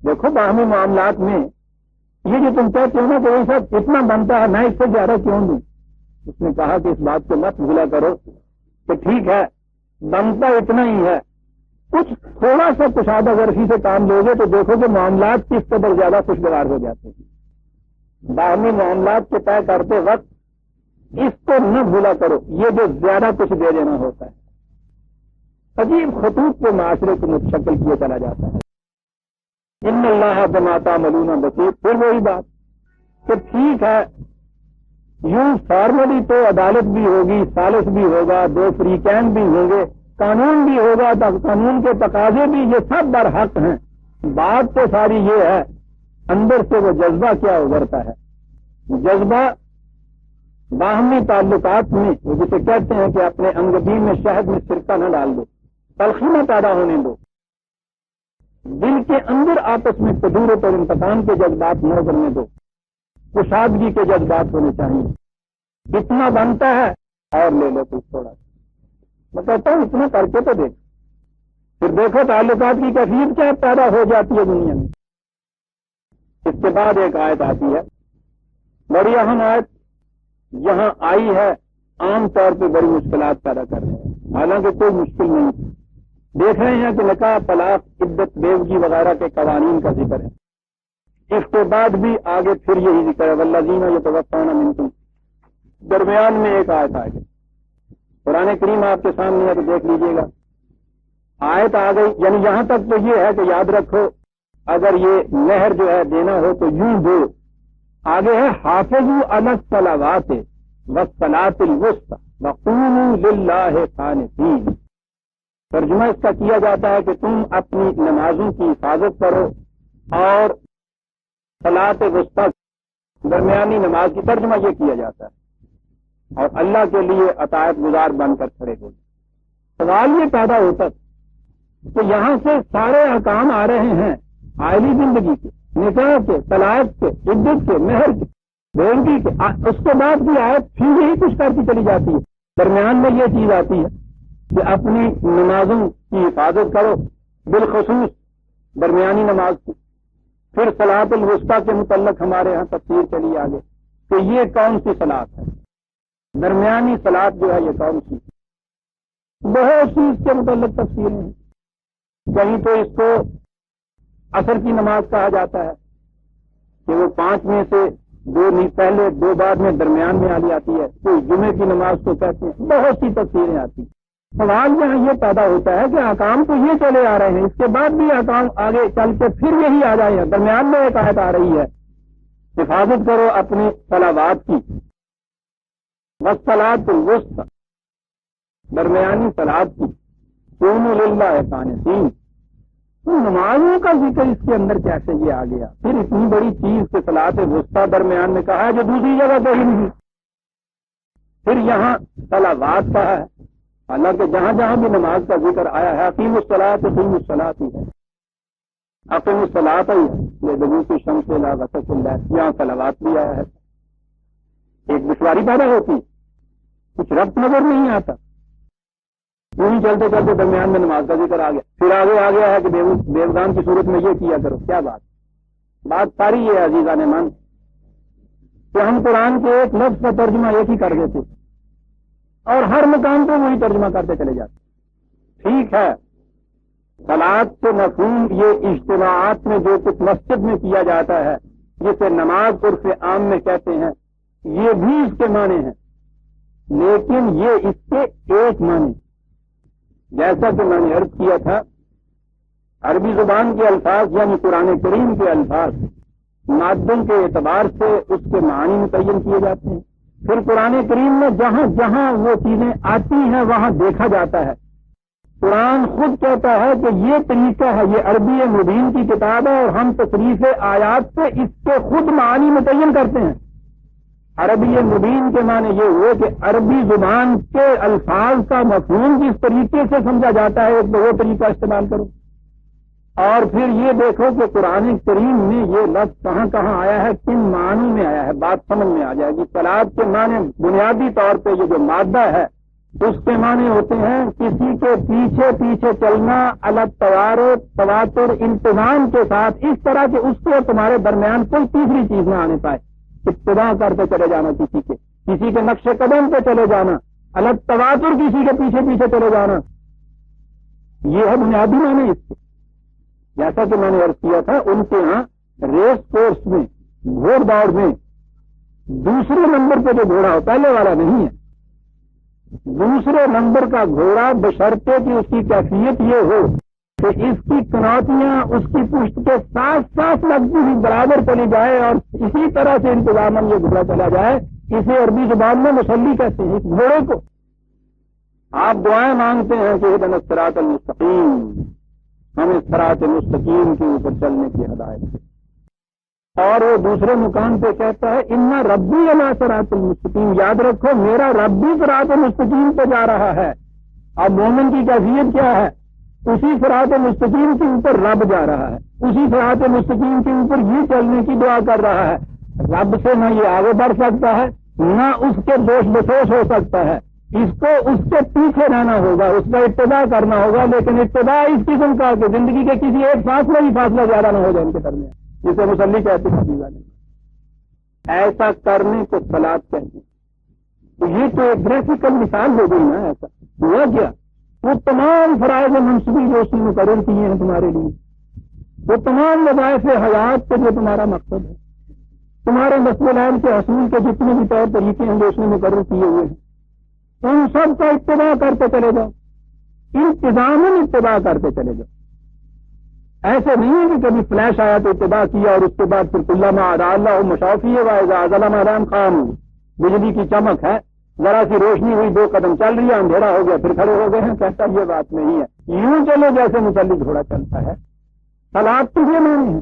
دیکھو باہمی معاملات میں یہ جو تم کہتے ہو نا کہ ایسا اتنا بنتا ہے میں اس سے زیادہ کیوں دوں، اس نے کہا کہ اس بات کو مت بھولا کرو کہ ٹھیک ہے بنتا اتنا ہی ہے، کچھ تھوڑا سا کشادہ ورزی سے کام لوگے تو دیکھو کہ معاملات کس قدر زیادہ خوشگوار ہو جاتے ہیں۔ باہمی معاملات کے طے کرتے وقت اس کو نہ بھولا کرو، یہ جو زیادہ کچھ دے دینا ہوتا ہے عجیب خطوط کو معاشرے کو متشکل کیے چلا جاتا ہے۔ ان اللہ بما تعملون بصیر، پھر وہی بات کہ ٹھیک ہے یوں فارملی تو عدالت بھی ہوگی، ثالث بھی ہوگا، دو فریقین بھی ہوں گے، قانون بھی ہوگا، قانون کے تقاضے بھی، یہ سب برحق ہیں. بات تو ساری یہ ہے اندر سے وہ جذبہ کیا ابھرتا ہے. جذبہ باہمی تعلقات میں وہ جسے کہتے ہیں کہ اپنے انگبین میں شہد میں سرکہ نہ ڈال دو، تلخی نہ پیدا ہونے دو. دل کے اندر آپس میں قدورت اور انتقام کے جذبات نہ ابھرنے دو، کشادگی کے جذبات ہونے چاہیے. اتنا بنتا ہے اور لے لو کچھ تھوڑا. میں کہتا ہوں اتنا کر کے تو دیکھ، پھر دیکھو تعلقات کی کیفیت کیا پیدا ہو جاتی ہے دنیا میں. اس کے بعد ایک آیت آتی ہے، بڑی اہم آیت یہاں آئی ہے، عام طور پہ بڑی مشکلات پیدا کر رہے ہیں، حالانکہ کوئی مشکل نہیں. دیکھ رہے ہیں کہ نکاح، طلاق، عدت، بیوگی وغیرہ کے قوانین کا ذکر ہے. اس کے بعد بھی آگے پھر یہی ذکر ہے، والذین یتوفون منکم. درمیان میں ایک آیت آ گئی، قرآن کریم آپ کے سامنے ہے تو دیکھ لیجئے گا. آیت آ گئی، یعنی یہاں تک تو یہ ہے کہ یاد رکھو اگر یہ مہر جو ہے دینا ہو تو یوں دو. آگے ہے حافظوا علی الصلوات والصلاۃ الوسطی وقوموا للہ قانتین. ترجمہ اس کا کیا جاتا ہے کہ تم اپنی نمازوں کی حفاظت کرو اور صلاۃ وسطی درمیانی نماز کی ترجمہ یہ کیا جاتا ہے، اور اللہ کے لیے اطاعت گزار بن کر کھڑے ہو. سوال یہ پیدا ہوتا ہے کہ یہاں سے سارے احکام آ رہے ہیں عائلی زندگی کے، نکاح کے، طلاق کے، عدت کے، مہر کے، بیوگی کے. اس کے بعد بھی آیت پھر یہی کچھ کرتی چلی جاتی ہے. درمیان میں یہ چیز آتی ہے کہ اپنی نمازوں کی حفاظت کرو، بالخصوص درمیانی نماز کی. پھر صلاۃ الوسطی کے متعلق ہمارے ہاں تفسیر چلی آگے کہ یہ کون سی صلاۃ ہے، درمیانی صلاۃ جو ہے یہ کون سی. بہت سی اس کے متعلق تفسیریں ہیں. کہیں تو اس کو عصر کی نماز کہا جاتا ہے کہ وہ 5 میں سے 2 نہیں پہلے 2 بعد میں درمیان میں آ جاتی ہے. کوئی جمعے کی نماز کو کہتے ہیں. بہت سی تفسیریں آتی ہیں. سوال یہاں یہ پیدا ہوتا ہے کہ احکام تو یہ چلے آ رہے ہیں، اس کے بعد بھی احکام آگے چل کے پھر یہی آ جائے ہیں. درمیان میں ایک آیت آ رہی ہے، حفاظت کرو اپنی صلوات کی، والصلاۃ الوسطی درمیانی صلاۃ کی، قوموا للہ قانتین. نمازوں کا ذکر اس کے اندر کیسے یہ آ گیا؟ پھر اتنی بڑی چیز کہ صلاۃ وسطی درمیان میں کہا ہے جو دوسری جگہ کہیں نہیں. پھر یہاں صلوات کا ہے، حالانکہ جہاں جہاں بھی نماز کا ذکر آیا ہے اقیموا الصلاۃ اقیموا الصلاۃ ہی ہے، اقیموا الصلاۃ ہی ہے. لدلوک الشمس الی غسق الليل، یہاں صلوات بھی آیا ہے. ایک دشواری پیدا ہوتی، کچھ ربط نظر نہیں آتا. یوں چلتے چلتے درمیان میں نماز کا ذکر آ گیا. پھر آگے آ گیا ہے کہ بیوگان کی صورت میں یہ کیا کرو. کیا بات ساری یہ عزیزان من کہ ہم قرآن کے ایک لفظ کا ترجمہ ایک ہی کر دیتے اور ہر مقام پہ وہی ترجمہ کرتے چلے جاتے. ٹھیک ہے، صلاۃ کے مفہوم یہ اجتماعات میں جو کچھ مسجد میں کیا جاتا ہے جسے نماز عرف عام میں کہتے ہیں، یہ بھی اس کے معنی ہیں، لیکن یہ اس کے ایک معنی. جیسا کہ میں نے عرض کیا تھا، عربی زبان کے الفاظ یعنی قرآن کریم کے الفاظ مادوں کے اعتبار سے اس کے معنی متعین کیے جاتے ہیں. پھر قرآن کریم میں جہاں جہاں وہ چیزیں آتی ہیں وہاں دیکھا جاتا ہے. قرآن خود کہتا ہے کہ یہ طریقہ ہے، یہ عربی مبین کی کتاب ہے اور ہم تصریف آیات سے اس کے خود معنی متعین کرتے ہیں. عربی مبین کے معنی یہ ہوئے کہ عربی زبان کے الفاظ کا مفہوم جس طریقے سے سمجھا جاتا ہے ایک وہ طریقہ استعمال کرو. اور پھر یہ دیکھو کہ قرآن کریم میں یہ لفظ کہاں کہاں آیا ہے، کن معنی میں آیا ہے. بات سمجھ میں آ جائے گی. صلاۃ کے معنی بنیادی طور پہ یہ جو مادہ ہے اس کے معنی ہوتے ہیں کسی کے پیچھے پیچھے چلنا، الگ تواتر انتظام کے ساتھ، اس طرح کہ اس کے تمہارے درمیان کوئی تیسری چیز نہ آنے پائے. اتباع کرتے چلے جانا، کسی کے نقش قدم پہ چلے جانا، الگ تواتر کسی کے پیچھے پیچھے چلے جانا، یہ ہے بنیادی معنی اس کے. جیسا کہ میں نے عرض کیا تھا، ان کے ہاں ریس کورس میں، گھوڑ دوڑ میں دوسرے نمبر پہ جو گھوڑا ہو، پہلے والا نہیں ہے، دوسرے نمبر کا گھوڑا بشرطے کہ اس کی کیفیت یہ ہو کہ اس کی کنوتیاں اس کی پشت کے ساتھ ساتھ لگتی ہوئی برابر چلی جائے اور اسی طرح سے انتظام یہ گھوڑا چلا جائے اسے عربی زبان میں مسلی کہتے ہیں، اس گھوڑے کو آپ دعائیں مانگتے ہیں کہ اہدنا الصراط المستقیم، ہمیں صراط مستقیم کے اوپر چلنے کی ہدایت دے، اور وہ دوسرے مقام پہ کہتا ہے ان ربی علی صراط المستقیم، یاد رکھو میرا رب بھی صراط مستقیم پہ جا رہا ہے۔ اب مومن کی کیفیت کیا ہے؟ اسی صراط مستقیم کے اوپر رب جا رہا ہے، اسی صراط مستقیم کے اوپر یہ چلنے کی دعا کر رہا ہے۔ رب سے نہ یہ آگے بڑھ سکتا ہے، نہ اس کے دوش بسوش ہو سکتا ہے، اس کو اس کے پیچھے رہنا ہوگا، اس کا اتباع کرنا ہوگا، لیکن اتباع اس قسم کا کہ زندگی کے کسی ایک فاصلہ ہی فاصلہ زیادہ نہ ہو جائے ان کے درمیان، جسے مسلی کہتے ہیں۔ ایسا کرنے کو صلاۃ کہتے ہیں۔ تو یہ تو ایک گرافیکل مثال ہو گئی نا۔ ایسا ہوا کیا؟ وہ تمام فرائض منصبی جو اس نے مقرر کیے ہیں تمہارے لیے، وہ تمام وظائف حیات کے جو تمہارا مقصد ہے، تمہارے مسئلہ کے حصول کے جتنے بھی طور طریقے ہیں جو اس نے مقرر کیے ہوئے ہیں، ان سب کا اتباع کرتے چلے جاؤ، انتظاماً اتباع کرتے چلے جاؤ۔ ایسے نہیں ہے کہ کبھی فلیش آیا تو اتباع کیا اور اس کے بعد پھر کلما اضاء اللہ مشافی واذا ظلم ادام خام، بجلی کی چمک ہے، ذرا سی روشنی ہوئی 2 قدم چل رہی ہے، اندھیرا ہو گیا پھر کھڑے ہو گئے ہیں، کہتا یہ بات نہیں ہے، یوں چلو جیسے مسلی گھوڑا چلتا ہے۔ صلاۃ تو یہ معنی ہے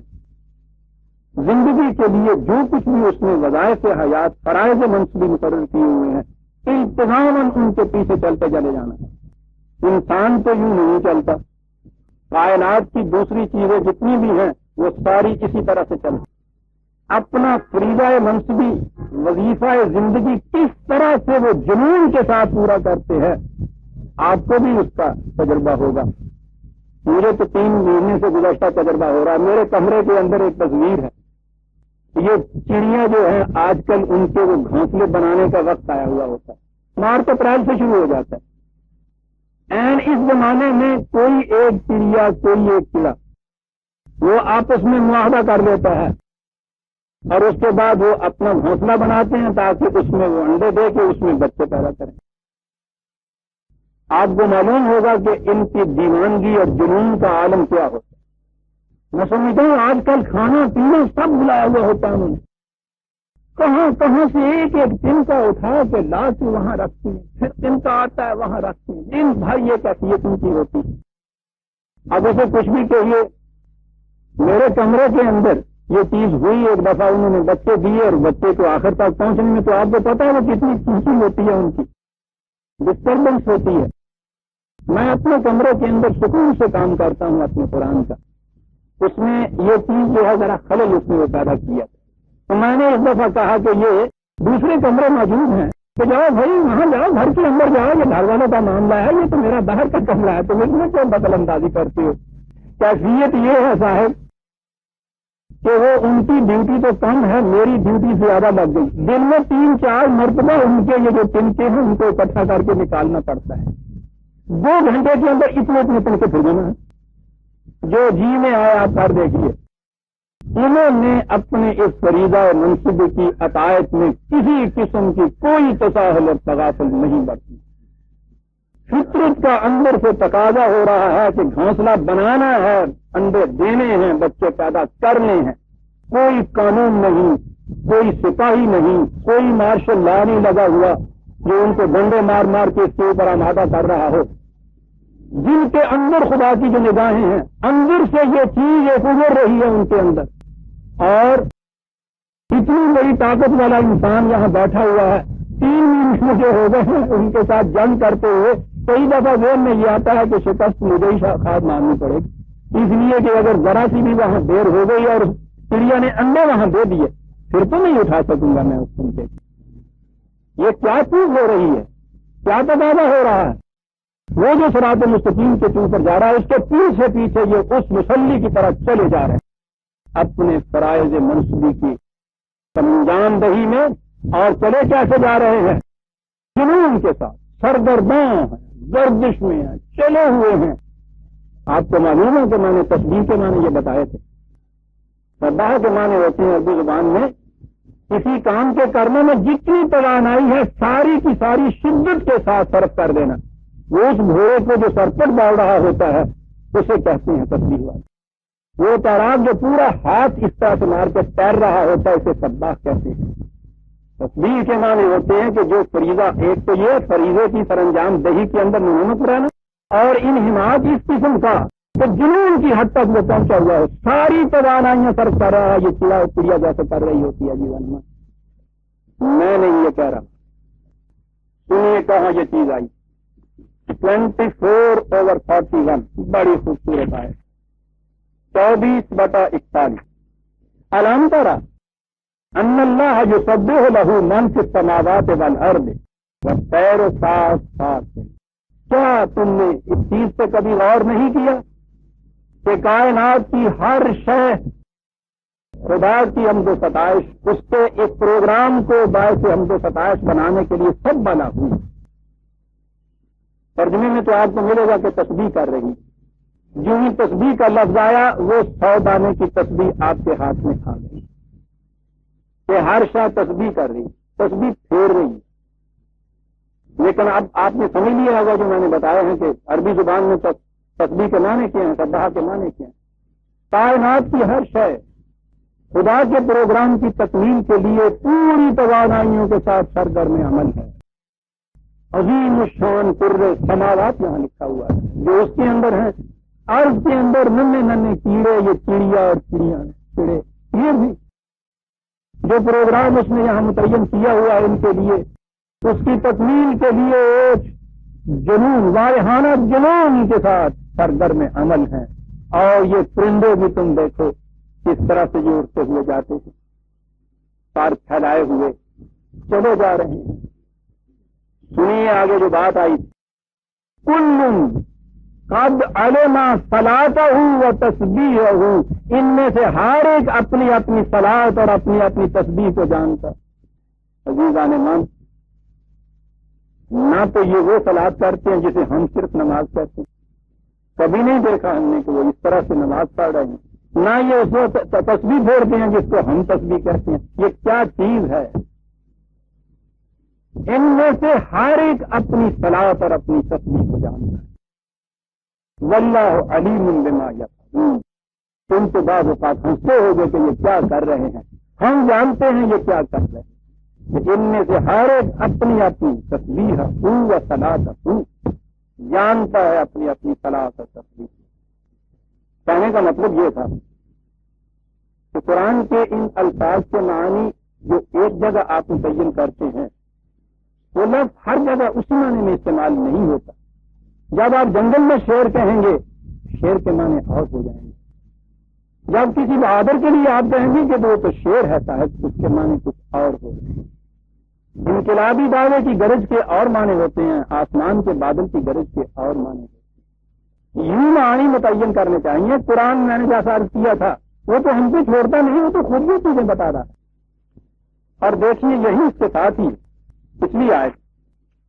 زندگی کے لیے جو کچھ بھی اس نے وظائف حیات فرائض منصبی مقرر کیے ہوئے ہیں، انتظاماً ان کے پیچھے چلتے چلے جانا ہے۔ انسان تو یوں نہیں چلتا، کائنات کی دوسری چیزیں جتنی بھی ہیں وہ ساری اسی طرح سے چلتی۔ اپنا فریضہ منصبی وظیفہ زندگی کس طرح سے وہ جنون کے ساتھ پورا کرتے ہیں، آپ کو بھی اس کا تجربہ ہوگا۔ مجھے تو 3 مہینے سے گزشتہ تجربہ ہو رہا ہے۔ میرے کمرے کے اندر ایک تصویر ہے، یہ چڑیاں جو ہیں آج کل ان کے وہ گھونسلے بنانے کا وقت آیا ہوا ہوتا ہے، مارچ اپریل سے شروع ہو جاتا ہے۔ این اس زمانے میں کوئی ایک چڑیا کوئی ایک چڑا وہ آپس میں معاہدہ کر لیتا ہے اور اس کے بعد وہ اپنا گھونسلہ بناتے ہیں تاکہ اس میں وہ انڈے دے کے اس میں بچے پیدا کریں۔ آپ کو معلوم ہوگا کہ ان کی دیوانگی اور جنون کا عالم کیا ہوتا ہے۔ میں سمجھتا ہوں آج کل کھانا پینا سب بلایا ہوا ہوتا ہے انہوں نے، کہاں کہاں سے ایک ایک دن کا اٹھا کے لا کے وہاں رکھتی ہیں، پھر دن کا آتا ہے وہاں رکھتی ہیں، دن بھر یہ کیفیت ان کی ہوتی ہے۔ اب اسے کچھ بھی کہیے، میرے کمرے کے اندر یہ چیز ہوئی، ایک دفعہ انہوں نے بچے دیے اور بچے کو آخر تک پہنچنے میں تو آپ کو پتا ہے وہ کتنی چیزیں ہوتی ہے، ان کی ڈسٹربنس ہوتی ہے۔ میں اپنے کمرے کے اندر سکون سے کام کرتا ہوں اپنے قرآن کا، اس میں یہ چیز جو ہے ذرا خلل اس نے وہ پیدا کیا، تو میں نے اس دفعہ کہا کہ یہ دوسرے کمرے موجود ہیں کہ جاؤ بھائی وہاں جاؤ، گھر کے اندر جاؤ، یہ گھر والوں کا معاملہ ہے، یہ تو میرا باہر کا کمرہ ہے، تم اس میں کیوں دخل اندازی کرتے ہو؟ کیفیت یہ ہے صاحب کہ وہ ان کی ڈیوٹی تو کم ہے، میری ڈیوٹی سے زیادہ لگ گئی۔ دن میں 3-4 مرتبہ ان کے یہ جو تنکے ہیں ان کو اکٹھا کر کے نکالنا پڑتا ہے، 2 گھنٹے کے اندر اتنے تنکے پھر جانا ہے، جو جی میں آیا آپ کر دیکھیے۔ انہوں نے اپنے اس فریضہ منصب کی عطایت میں کسی قسم کی کوئی تساہل اور تغافل نہیں برتی۔ فطرت کا اندر سے تقاضا ہو رہا ہے کہ گھونسلہ بنانا ہے، انڈے دینے ہیں، بچے پیدا کرنے ہیں، کوئی قانون نہیں، کوئی سپاہی نہیں، کوئی مارشل لا نہیں لگا ہوا جو ان کو ڈنڈے مار مار کے اس کے اوپر آمادہ کر رہا ہو۔ جن کے اندر خدا کی جو نگاہیں ہیں، اندر سے یہ چیز ایک ابھر رہی ہے ان کے اندر، اور اتنی بڑی طاقت والا انسان یہاں بیٹھا ہوا ہے، 3 مہینے جو ہو گئے ہیں ان کے ساتھ جنگ کرتے ہوئے کئی دفعہ ذہن میں یہ آتا ہے کہ شکست مجھے ہی خاد ماننی پڑے گی، اس لیے کہ اگر ذرا سی بھی وہاں دیر ہو گئی اور چڑیا نے انڈے وہاں دے دیے پھر تو نہیں اٹھا سکوں گا میں اس دن کے۔ یہ کیا چیز ہو رہی ہے، کیا تقاضا ہو رہا ہے؟ وہ جو صراط مستقیم کے اوپر جا رہا ہے اس کے پیچھے پیچھے یہ اس مسلی کی طرح چلے جا رہے ہیں اپنے فرائض منصبی کی انجام دہی میں، اور چلے کیسے جا رہے ہیں؟ جنون کے ساتھ، سرگرداں ہیں، گردش میں ہیں، چلے ہوئے ہیں۔ آپ کو معلوم ہے کہ میں نے تسبیح کے معنی یہ بتائے تھے، سباہ کے معنی ہوتے ہیں اردو زبان میں کسی کام کے کرنے میں جتنی توانائی ہے ساری کی ساری شدت کے ساتھ صرف کر دینا، وہ اس گھوڑے کو جو سرپٹ ڈال رہا ہوتا ہے اسے کہتے ہیں تسبیح والے۔ وہ تیراک جو پورا ہاتھ اس طرح سے مار کے تیر رہا ہوتا ہے اسے سباح کہتے ہیں۔ تسبیح کے معنی ہوتے ہیں کہ جو فریضہ، ایک تو یہ فریضے کی سر انجام دہی کے اندر منہمک رہنا، اور انہماک اس قسم کا کہ جنون کی حد تک وہ پہنچا ہوا ہے، ساری توانائیاں صرف کر رہا ہے، یہ چڑیا جیسے کر رہی ہوتی ہے جیون میں نہیں یہ کہہ رہا، سنیے کہاں یہ چیز آئی۔ 24/41 بڑی خوبصورت ہے، 24/41 الم تری ان اللہ یسبح لہ من فی السماوات والارض والطیر صافات۔ کیا تم نے اس چیز سے کبھی غور نہیں کیا کہ کائنات کی ہر شے خدا کی حمد و ستائش، اس کے ایک پروگرام کو باعث حمد و ستائش بنانے کے لیے سب بنا ہوئی۔ ترجمے میں تو آپ کو ملے گا کہ تسبیح کر رہی، جو ہی تسبیح کا لفظ آیا وہ 100 دانے کی تسبیح آپ کے ہاتھ میں آ گئی کہ ہر شاہ تسبیح کر رہی، تسبیح پھیر رہی۔ لیکن اب آپ نے سمجھ لیا ہوگا جو میں نے بتایا ہے کہ عربی زبان میں تسبیح کے معنی کیا ہیں، سبحہ کے معنی کیا ہیں۔ کائنات کی ہر شے خدا کے پروگرام کی تکمیل کے لیے پوری توانائیوں کے ساتھ سرگرم عمل ہے۔ عظیم الشان قرر سماوات یہاں لکھا ہوا ہے، جو اس کے اندر ہے، عرض کے اندر ننے ننے کیڑے، یہ چڑیا اور چڑیا چڑے، یہ بھی جو پروگرام اس نے یہاں متعین کیا ہوا ہے ان کے لیے، اس کی تکمیل کے لیے ایک جنون، واضحانہ جنون کے ساتھ سرگرم عمل ہے۔ اور یہ پرندے بھی تم دیکھو کس طرح سے یہ اڑتے ہوئے جاتے ہیں، پار پھیلائے ہوئے چلے جا رہے ہیں۔ سنیے آگے جو بات آئی، کل قد علم صلاتہ و تسبیحہ، ان میں سے ہر ایک اپنی اپنی صلات اور اپنی اپنی تسبیح کو جانتا۔ عزیزان مان، نہ تو یہ وہ صلات کرتے ہیں جسے ہم صرف نماز کہتے ہیں، کبھی نہیں دیکھا ہم نے کہ وہ اس طرح سے نماز پڑھ رہے ہیں، نہ یہ اس وقت تسبیح پھیرتے ہیں جس کو ہم تسبیح کہتے ہیں۔ یہ کیا چیز ہے؟ ان میں سے ہر ایک اپنی صلات اور اپنی تسبیح کو جانتا ہے۔ واللہ علیم بما یفعلون، تم تو بعض اوقات ہنستے ہو گے کہ یہ کیا کر رہے ہیں، ہم جانتے ہیں یہ کیا کر رہے ہیں۔ ان میں سے ہر ایک اپنی اپنی تسبیح و صلات جانتا ہے، اپنی اپنی صلات اور تسبیح۔ کہنے کا مطلب یہ تھا کہ قرآن کے ان الفاظ کے معنی جو ایک جگہ آپ متعین کرتے ہیں، وہ لفظ ہر جگہ اسی معنی میں استعمال نہیں ہوتا۔ جب آپ جنگل میں شیر کہیں گے، شیر کے معنی اور ہو جائیں گے۔ جب کسی بہادر کے لیے آپ کہیں گے کہ وہ تو شیر ہے صاحب، اس کے معنی کچھ اور ہو رہے ہیں۔ انقلابی دعوے کی گرج کے اور معنی ہوتے ہیں، آسمان کے بادل کی گرج کے اور معنی ہوتے ہیں۔ یوں معنی متعین کرنے چاہیے۔ قرآن میں نے جیسا عرض کیا تھا وہ تو ہم سے چھوڑتا نہیں، وہ تو خود بھی چیزیں بتا رہا ہے۔ اور دیکھیے یہی اس کے ساتھ ہی پچھلی آیت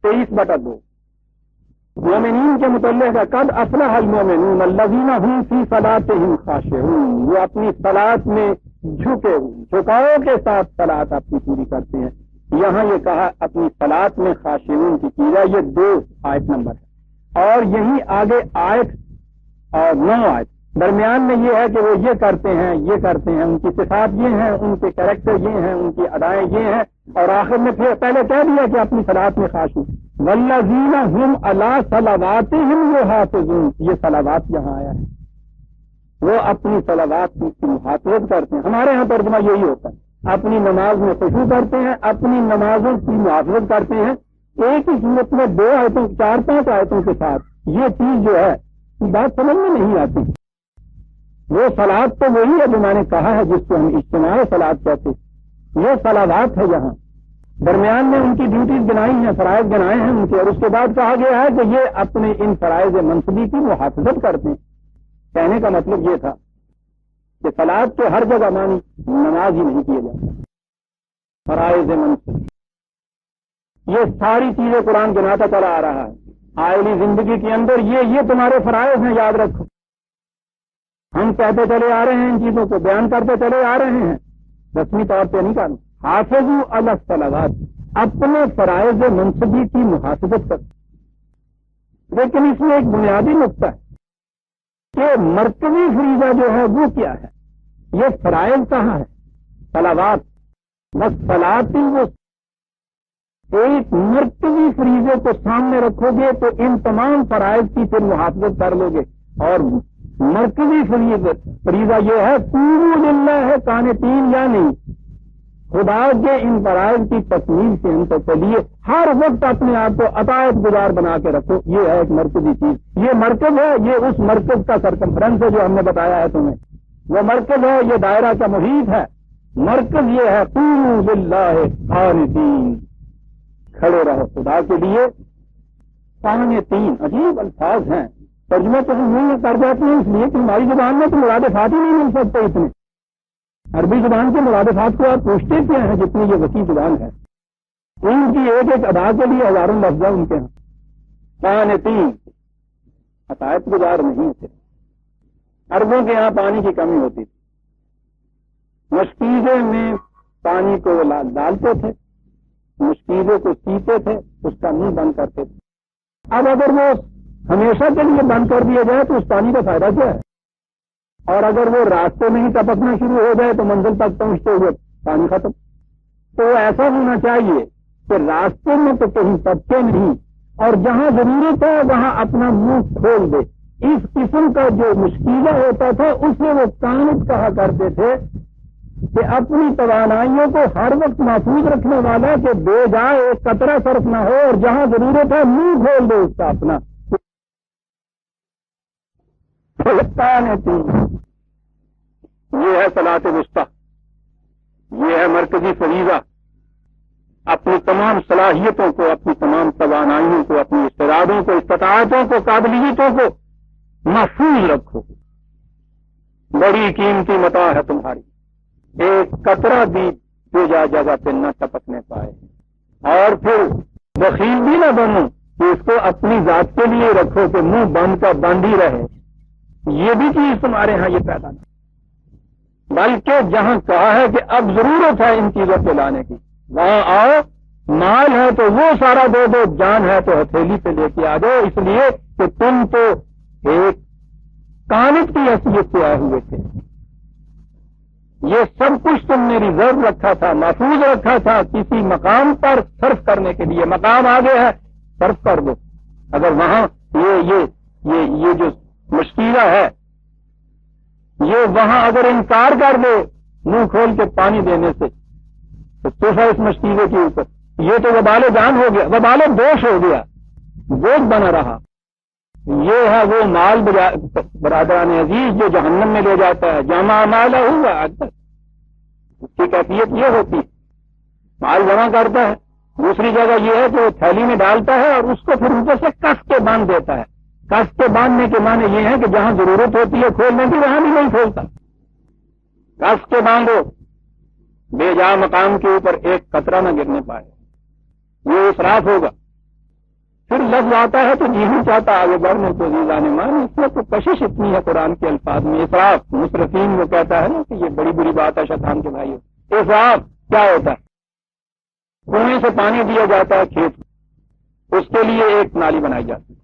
23/2 مومنین کے متعلق ہے، قد افلح المومنون الذین هم فی صلاتهم خاشعون، وہ اپنی صلات میں جھکاؤ کے ساتھ صلات اپنی پوری کرتے ہیں۔ یہاں یہ کہا اپنی صلات میں خاشعون کی چیز ہے، یہ 2 آیت نمبر ہے، اور یہی آگے آیت اور 9 آیت درمیان میں یہ ہے کہ وہ یہ کرتے ہیں، یہ کرتے ہیں، ان کی صفات یہ ہیں، ان کے کریکٹر یہ ہیں، ان کی ادائیں یہ ہیں، اور آخر میں پھر پہلے کہہ دیا کہ اپنی صلات میں خاشع۔ والذین هم علی صلواتہم یحافظون، یہ صلوات یہاں آیا ہے، وہ اپنی صلوات کی محافظت کرتے ہیں۔ ہمارے ہاں ترجمہ یہی ہوتا ہے، اپنی نماز میں خشوع کرتے ہیں، اپنی نمازوں کی محافظت کرتے ہیں۔ ایک ہی صورت میں 2 آیتوں 4-5 آیتوں کے ساتھ یہ چیز جو ہے بات سمجھ میں نہیں آتی۔ وہ صلات تو وہی ہے جو میں نے کہا ہے، جس کو ہم اجتماعی صلات کہتے ہیں، یہ صلوات ہے۔ یہاں درمیان میں ان کی ڈیوٹیز گنائی ہیں، فرائض گنائے ہیں ان کے، اور اس کے بعد کہا گیا ہے کہ یہ اپنے ان فرائض منصبی کی محافظت کرتے ہیں۔ کہنے کا مطلب یہ تھا کہ صلات کے ہر جگہ معنی نماز ہی نہیں کیے جاتا، فرائض منصبی، یہ ساری چیزیں قرآن گناتا چلا آ رہا ہے۔ آئلی زندگی کے اندر یہ تمہارے فرائض ہیں، یاد رکھو۔ ہم کہتے چلے آ رہے ہیں، ان چیزوں کو بیان کرتے چلے آ رہے ہیں، رسمی طور پہ نہیں کرنا۔ حافظوا علی الصلوات، اپنے فرائض منصبی کی محافظت کر۔ لیکن اس میں ایک بنیادی نقطہ ہے کہ مرکزی فریضہ جو ہے وہ کیا ہے، یہ فرائض کہاں ہے؟ صلوات، بس صلاۃ وہ ایک مرکزی فریضے کو سامنے رکھو گے تو ان تمام فرائض کی پھر محافظت کر لو گے. اور مرکزی فریضہ یہ ہے قوموا للہ قانتین، یعنی خدا کے ان فرائض کی تکمیل سے ان کے لیے ہر وقت اپنے آپ کو اطاعت گزار بنا کے رکھو. یہ ہے ایک مرکزی چیز. یہ مرکز ہے، یہ اس مرکز کا سرکمفرنس ہے جو ہم نے بتایا ہے تمہیں. وہ مرکز ہے، یہ دائرہ کا محیط ہے. مرکز یہ ہے قوموا للہ قانتین، کھڑے رہو خدا کے لیے قانتین. عجیب الفاظ ہیں، ترجمہ تو ہم نہیں کر جاتے ہیں اس لیے کہ ہماری زبان میں تو مرادفات ہی نہیں مل سکتے اتنے. عربی زبان کے مرادفات کو آپ پوچھتے کیا ہیں جتنی یہ وسیع زبان ہے. ان کی ایک ایک ادا کے لیے ہزاروں لفظ ان کے ہیں. قانتین، اطاعت گزار نہیں تھے. عربوں کے یہاں پانی کی کمی ہوتی تھی. مشکیزے میں پانی کو ڈالتے تھے، مشکیزے کو سیتے تھے، اس کا منہ بند کرتے تھے. اب اگر وہ ہمیشہ کے لیے بند کر دیا جائے تو اس پانی کا فائدہ کیا ہے؟ اور اگر وہ راستے میں ہی ٹپکنا شروع ہو جائے تو منزل تک پہنچتے ہوئے پانی ختم. تو ایسا ہونا چاہیے کہ راستے میں تو کہیں ٹپکے نہیں، اور جہاں ضرورت ہے وہاں اپنا منہ کھول دے. اس قسم کا جو مشکیزہ ہوتا تھا اسے وہ قانت کہا کرتے تھے کہ اپنی توانائیوں کو ہر وقت محفوظ رکھنے والا کہ بے جائے ایک قطرہ صرف نہ ہو، اور جہاں ضرورت ہے منہ کھول دے اس کا اپنا. یہ ہے صلاۃ وسطیٰ، یہ ہے مرکزی فریضہ. اپنی تمام صلاحیتوں کو، اپنی تمام توانائیوں کو، اپنی استعدادوں کو، استطاعتوں کو، قابلیتوں کو محفوظ رکھو. بڑی قیمتی متاع ہے تمہاری. ایک قطرہ بھی جو جگہ پہ نہ ٹپکنے پائے. اور پھر بخیل بھی نہ بنو کہ اس کو اپنی ذات کے لیے رکھو کہ منہ بند کا بند ہی رہے. یہ بھی چیز تمہارے ہاں یہ پیدا نہیں، بلکہ جہاں کہا ہے کہ اب ضرورت ہے ان چیزوں کو لانے کی، وہاں آؤ. مال ہے تو وہ سارا دے دو، جان ہے تو ہتھیلی پہ لے کے آ جاؤ، اس لیے کہ تم تو ایک قانت کی حیثیت سے آئے ہوئے تھے. یہ سب کچھ تم نے ریزرو رکھا تھا، محفوظ رکھا تھا کسی مقام پر صرف کرنے کے لیے. مقام آگے ہے، صرف کر دو. اگر وہاں یہ جو مشکلہ ہے یہ وہاں اگر انکار کر دے منہ کھول کے پانی دینے سے تو توفہ اس مشکلے کے اوپر، یہ تو وبال جان ہو گیا، وبال دوش ہو گیا، بوجھ بنا رہا. یہ ہے وہ مال برادران عزیز جو جہنم میں لے جاتا ہے. جمع مالہ ہوا اکثر، اس کی کیفیت یہ ہوتی ہے مال جمع کرتا ہے. دوسری جگہ یہ ہے کہ وہ تھیلی میں ڈالتا ہے اور اس کو پھر اوپر سے کس کے باندھ دیتا ہے. کس کے باندھنے کے معنی یہ ہے کہ جہاں ضرورت ہوتی ہے کھولنے کی وہاں بھی نہیں کھولتا. کس کے باندھو، بے جا مقام کے اوپر ایک قطرہ نہ گرنے پائے. یہ اسراف ہوگا. پھر لفظ آتا ہے تو نہیں چاہتا آگے بڑھنے کو زیزان مان. اس میں تو کشش اتنی ہے قرآن کے الفاظ میں. اسراف، مصرفین وہ کہتا ہے نا کہ یہ بڑی بری بات ہے شیطان کے بھائیوں. اسراف کیا ہوتا ہے؟ کنویں سے پانی دیا جاتا ہے کھیت، اس کے لیے ایک نالی بنائی جاتی ہے،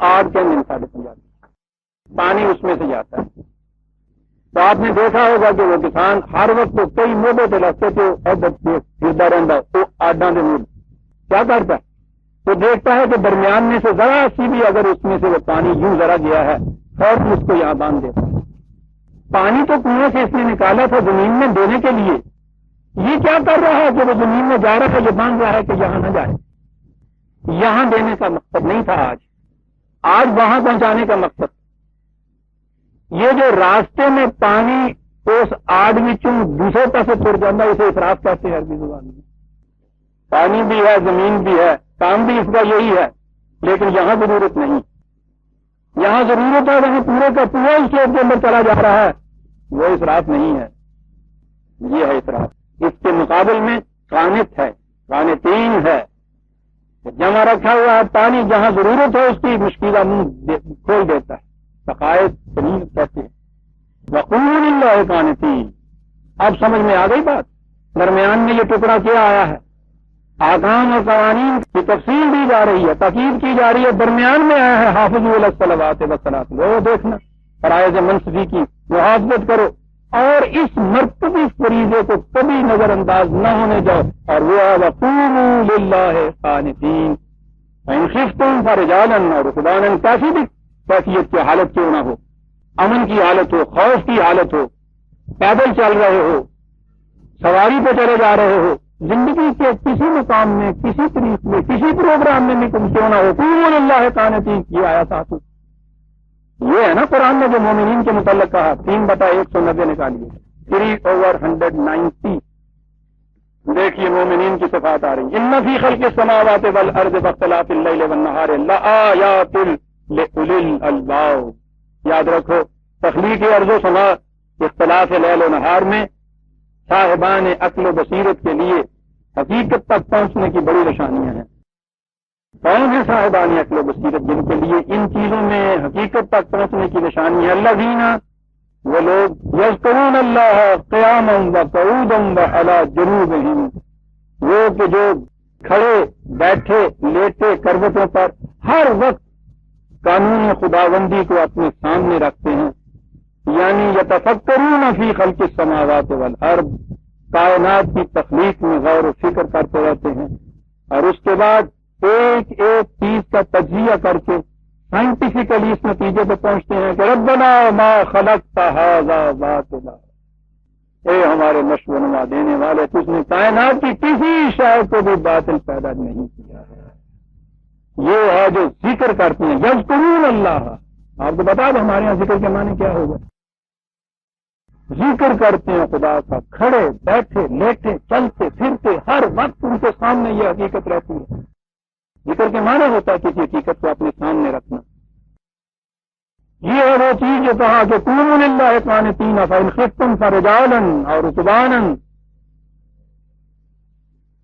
8 کے انسان جاتی ہے، پانی اس میں سے جاتا ہے. تو آپ نے دیکھا ہوگا کہ وہ کسان ہر وقت کئی موبے پہ لگتے تھے، پھرتا رہتا تو آڈا دے موڈ کیا کرتا ہے تو دیکھتا ہے کہ درمیان میں سے ذرا سی بھی اگر اس میں سے وہ پانی یوں ذرا گیا ہے فوراً اس کو یہاں باندھ دیتا ہے. پانی تو کنویں سے اس نے نکالا تھا زمین میں دینے کے لیے. یہ کیا کر رہا ہے کہ وہ زمین میں جا رہا ہے، یہ باندھ رہا ہے کہ یہاں نہ جائے. یہاں دینے کا مقصد نہیں تھا، آج وہاں پہنچانے کا مقصد. یہ جو راستے میں پانی اس آگ وچوں دوسرے پاسے تر جاتا ہے اسے اسراف کہتے ہیں عربی زبان میں. پانی بھی ہے، زمین بھی ہے، کام بھی اس کا یہی ہے، لیکن یہاں ضرورت نہیں. یہاں ضرورت ہے وہاں پورے کا پورا اس کے اندر چلا جا رہا ہے، وہ اسراف نہیں ہے. یہ ہے اسراف. اس کے مقابل میں قانت ہے، قانتین ہے، جمع رکھا ہوا ہے پانی، جہاں ضرورت ہے اس کی مشکلہ منہ کھول دیتا ہے. سقائے سلیم کہتے ہیں. وقول اللہ قانتین. اب سمجھ میں آ گئی بات. درمیان میں یہ ٹکڑا کیا آیا ہے، احکام اور قوانین کی تفصیل دی جا رہی ہے، تاکید کی جا رہی ہے. درمیان میں آیا ہے حافظوا علی الصلوات والصلاۃ. وہ دیکھنا فرائض منصبی کی محافظت کرو اور اس مرکزی فریضے کو کبھی نظر انداز نہ ہونے جاؤ، اور وہ ہے وَقُومُوا لِلَّهِ قَانِتِينَ فَإِنْ خِفْتُمْ فَرِجَالًا أَوْ رُكْبَانًا، کیسی بھی کیفیت کی حالت کیوں نہ ہو، امن کی حالت ہو، خوف کی حالت ہو، پیدل چل رہے ہو، سواری پہ چلے جا رہے ہو، زندگی کے کسی مقام میں، کسی طریق میں، کسی پروگرام میں بھی تم کیوں نہ ہو، قُومُوا لِلَّهِ قَانِتِينَ، یہ آیا تھا تو یہ ہے نا قرآن نے جو مومنین کے متعلق کہا، 3/190 نکالیے 3/190۔ دیکھیے مومنین کی صفات آ رہی، ان فی خلق السماوات والارض واختلاف اللیل والنہار لآیات لأولی الالباب، یاد رکھو تخلیق ارض و سما، اختلاف لیل و نہار میں صاحبان عقل و بصیرت کے لیے حقیقت تک پہنچنے کی بڑی نشانیاں ہیں۔ کون ہے صاحبان عقل و بصیرت جن کے لیے ان چیزوں میں حقیقت تک پہنچنے کی نشانی ہے؟ الذین، وہ لوگ یذکرون اللہ قیاما وقعودا وعلی جنوبہم، وہ کہ جو کھڑے بیٹھے لیٹے کروٹوں پر ہر وقت قانون خداوندی کو اپنے سامنے رکھتے ہیں، یعنی یتفکرون فی خلق السماوات والارض، کائنات کی تخلیق میں غور و فکر کرتے رہتے ہیں، اور اس کے بعد ایک ایک چیز کا تجزیہ کر کے سائنٹیفکلی اس نتیجے پہ پہنچتے ہیں کہ ربنا ما خلقت ھذا باطلا، اے ہمارے نشو و نما دینے والے، تجھ نے کائنات کی کسی شے کو بھی باطل پیدا نہیں کیا ہے۔ یہ ہے جو ذکر کرتے ہیں، یذکرون اللہ۔ آپ کو بتا دیں ہمارے یہاں ذکر کے معنی کیا ہوگا؟ ذکر کرتے ہیں خدا کا، کھڑے بیٹھے لیٹے چلتے پھرتے ہر وقت ان کے سامنے یہ حقیقت رہتی ہے۔ ذکر کے معنی ہوتا ہے کسی حقیقت کو اپنے سامنے رکھنا۔ یہ ہے وہ چیز جو کہا کہ قُومُوا لِلَّهِ قَانِتِينَ فَإِنْ خِفْتُمْ فَرِجَالًا أَوْ رُكْبَانًا،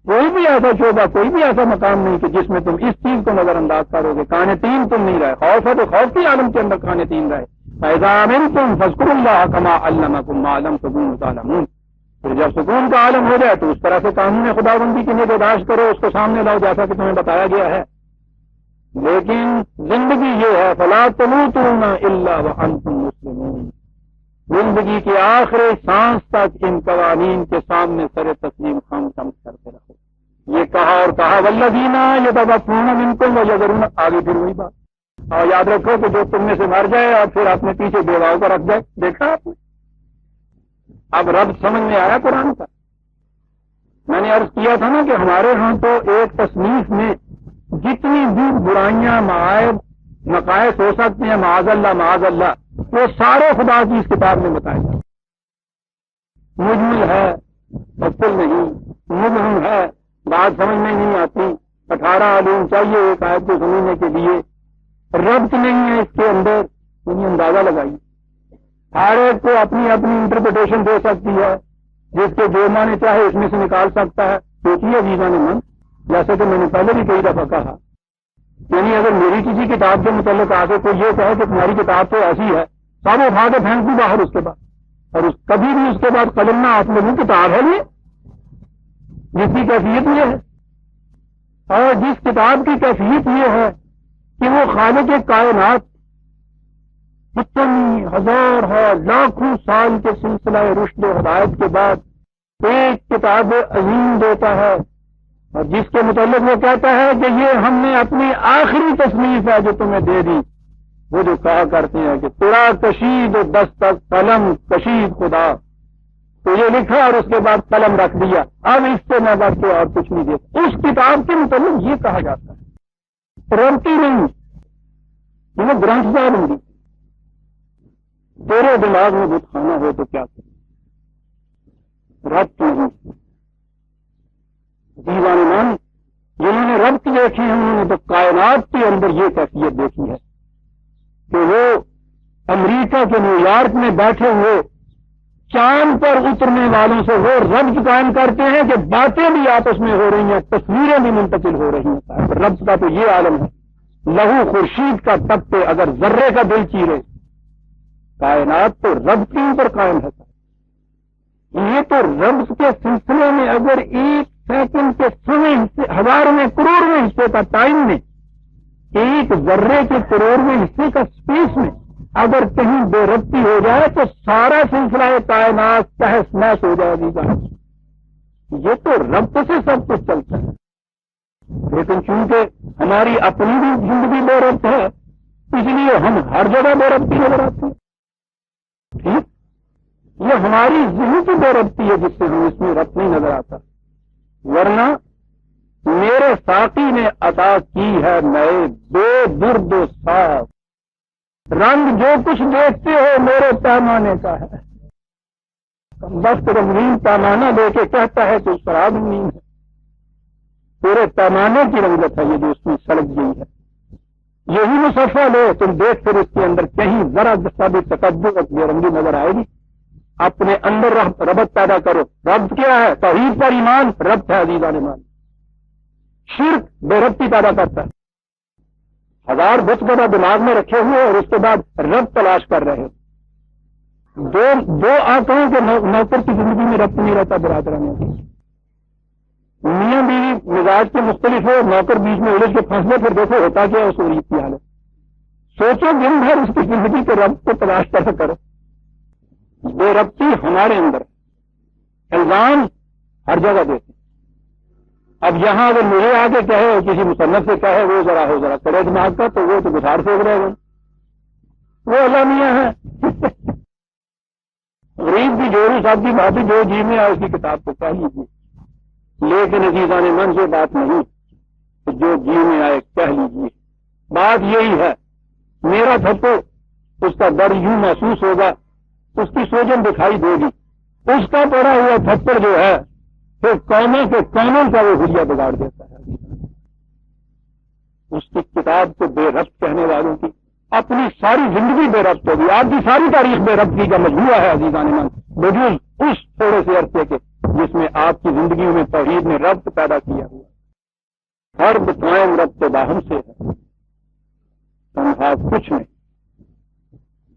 کوئی بھی ایسا شعبہ، کوئی بھی ایسا مقام نہیں کہ جس میں تم اس چیز کو نظر انداز کرو گے، قانتین تم نہیں رہے، خوف ہے تو خوف کی عالم کے اندر قانتین رہے۔ فَإِذَا أَمِنْتُمْ فَاذْكُرُوا اللَّهَ كَمَا عَلَّمَكُم مَّا لَمْ تَكُونُوا تَعْلَمُونَ، پھر جب سکون کا عالم ہو جائے تو اس طرح سے قانون خداوندی کی نگہداشت کرو، اس کو سامنے لاؤ جیسا کہ تمہیں بتایا گیا ہے۔ لیکن زندگی یہ ہے فَلَا تَمُوتُنَّ إِلَّا وَأَنْتُمْ مُسْلِمُونَ، زندگی کے آخری سانس تک ان قوانین کے سامنے سر تسلیم خم کرتے رہو۔ یہ کہا اور کہا وَالَّذِينَ يَتَوَفَّوْنَ مِنكُمْ وَيَذَرُونَ، آگے پھر وہی بات، اور یاد رکھو کہ جو تم میں سے مر جائے اور پھر اپنے پیچھے بیواؤں کو رکھ جائے، دیکھا آپ نے؟ اب رب سمجھ میں آیا قرآن کا؟ میں نے عرض کیا تھا نا کہ ہمارے ہاں تو ایک تصنیف میں جتنی بھی برائیاں معائب نقائص ہو سکتے ہیں، معاذ اللہ معاذ اللہ، وہ سارے خدا کی اس کتاب میں بتائے جائیں۔ مجمل ہے، مفصل نہیں، مبہم ہے، بات سمجھ میں نہیں آتی، 18 علوم چاہیے ایک آیت کو سمجھنے کے لیے، ربط نہیں ہے اس کے اندر، یعنی اندازہ لگائیے۔ ہر ایک کو اپنی اپنی انٹرپریٹیشن دے سکتی ہے، جس کے جو معنی چاہے اس میں سے نکال سکتا ہے۔ سوچیے عزیزان من، جیسے کہ میں نے پہلے بھی کئی دفعہ کہا، یعنی اگر میری کسی کتاب کے متعلق آگے کوئی یہ کہے کہ تمہاری کتاب تو ایسی ہے، سب اٹھا کے پھینک دوں باہر اس کے بعد، اور کبھی بھی اس کے بعد قلم نہ ہاتھ میں لوں، کتاب ہے یہ، جس کی کیفیت یہ ہے، اور جس کتاب کی کیفیت یہ ہے کہ وہ خالق کائنات اتنی ہزار لاکھوں سال کے سلسلہ رشد و ہدایت کے بعد ایک کتاب عظیم دیتا ہے، اور جس کے متعلق وہ کہتا ہے کہ یہ ہم نے اپنی آخری تصنیف ہے جو تمہیں دے دی۔ وہ جو کہا کرتے ہیں کہ تیرا کشید و دستک قلم کشید خدا، تو یہ لکھا اور اس کے بعد قلم رکھ دیا، اب اس سے میں بات کو اور کچھ نہیں دیتا۔ اس کتاب کے متعلق یہ کہا جاتا ہے، رنتی نہیں، یہ گرنتھ صاحب ہوں گی، تیرے دماغ میں بت خانہ ہو تو کیا کرے، ربط نہیں۔ دیوان من جنہوں نے ربط دیکھی ہیں انہوں نے تو کائنات کے اندر یہ کیفیت دیکھی ہے کہ وہ امریکہ کے نیو یارک میں بیٹھے ہوئے چاند پر اترنے والوں سے وہ ربط قائم کرتے ہیں کہ باتیں بھی آپس میں ہو رہی ہیں، تصویریں بھی منتقل ہو رہی ہیں۔ ربط کا تو یہ عالم ہے، لہو خورشید کا تپے اگر ذرے کا دل چیرے، کائنات تو ربط کے اوپر قائم ہے۔ یہ تو ربط کے سلسلے میں اگر ایک سیکنڈ کے 100 ہزاروں کروڑویں حصے کا ٹائم میں، ایک ذرے کے کروڑویں حصے کا اسپیس میں اگر کہیں بے ربطی ہو جائے تو سارا سلسلہ کائنات تہس نہس ہو جائے گی. یہ تو ربط سے سب کچھ چلتا ہے. لیکن چونکہ ہماری اپنی بھی زندگی بے ربط ہے اس لیے ہم ہر جگہ بے ربطی نظر آتے ہیں. ٹھیک، یہ ہماری ذہن کی بے ربطی ہے جس سے ہم اس میں ربط نہیں نظر آتا. ورنہ میرے ساقی نے عطا کی ہے نئے بے درد و صاف. رنگ جو کچھ دیکھتے ہو میرے پیمانے کا ہے. بس رنگین پیمانہ دے کے کہتا ہے کہ شراب نہیں ہے. پورے پیمانے کی رنگت ہے یہ جو اس میں سڑک گئی ہے. یہی مصفہ لو تم دیکھ کر اس کے اندر کہیں ذرا سا بھی تقدس اور بے رنگی نظر آئے گی. اپنے اندر ربط پیدا کرو. ربط کیا ہے؟ توحید پر ایمان ربط ہے عزیزان ایمان. شرک بے ربطی پیدا کرتا ہے. ہزار بت بڑا دماغ میں رکھے ہوئے اور اس کے بعد رب تلاش کر رہے. دو آنکھوں کے نوکر کی زندگی میں ربط نہیں رہتا. برادران میاں بیوی مزاج کے مختلف ہو، نوکر بیچ میں الجھ کے پھنس گئے، پھر دیکھو ہوتا کیا اس غریب کی حالت. سوچو دن بھر اس کی زندگی کے ربط کو تلاش کیسے کرو. بے ربطی ہمارے اندر. الزام ہر جگہ دیتے. اب یہاں اگر مجھے آگے کہے اور کسی مصنف سے کہے وہ ذرا ہو ذرا کرے دماغ کا تو وہ تو بخار پھینک رہے گا. وہ اعلامیہ ہے. غریب کی جوڑی صاحب کی بات جو جی میں آئے اس کی کتاب کو کہہ لیجیے. لیکن عزیزان من یہ بات نہیں کہ جو جی میں آئے کہہ لیجیے. بات یہی ہے میرا تھپو اس کا ڈر یوں محسوس ہوگا، اس کی سوجن دکھائی دے گی. اس کا پڑا ہوا تھپڑ جو ہے پھر کونوں کے کونوں کا وہ حلیہ بگاڑ دیتا ہے. اس کی کتاب کو بے ربط کہنے والوں کی اپنی ساری زندگی بے ربط ہوگی. آپ کی ساری تاریخ بے ربطی کا مجموعہ ہے عزیزان من، بجوز اس تھوڑے سے عرصے کے جس میں آپ کی زندگی میں توحید نے ربط پیدا کیا ہوا. ہر قائم ربط باہم سے ہے، تنہا کچھ نہیں.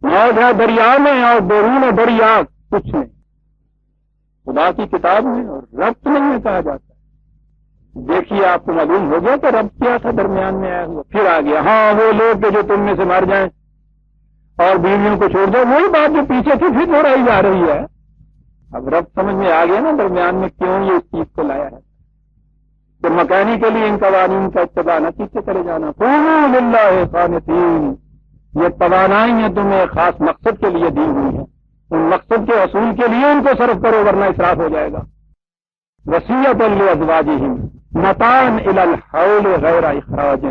موج ہے دریا میں اور بیرون دریا کچھ نہیں. خدا کی کتاب میں اور ربط نہیں ہے کہا جاتا ہے. دیکھیے آپ کو معلوم ہو گیا کہ ربط کیا تھا درمیان میں آیا ہوا. پھر آ گیا ہاں وہ لوگ کہ جو تم میں سے مر جائیں اور بیویوں کو چھوڑ دو. وہی بات جو پیچھے تھی پھر دوہرائی جا رہی ہے. اب رب سمجھ میں آ گیا نا درمیان میں کیوں یہ اس چیز کو لایا ہے کہ مکانی کے لیے ان قوانین کا اتباع نہ پیچھے چلے جانا. قوموا للہ قانتین. یہ توانائیاں تمہیں خاص مقصد کے لیے دی ہوئی ہیں. ان مقصد کے حصول کے لیے ان کو صرف کرو ورنہ اسراف ہو جائے گا. وصیۃ لازواجہم متاعا الی الحول غیر اخراج.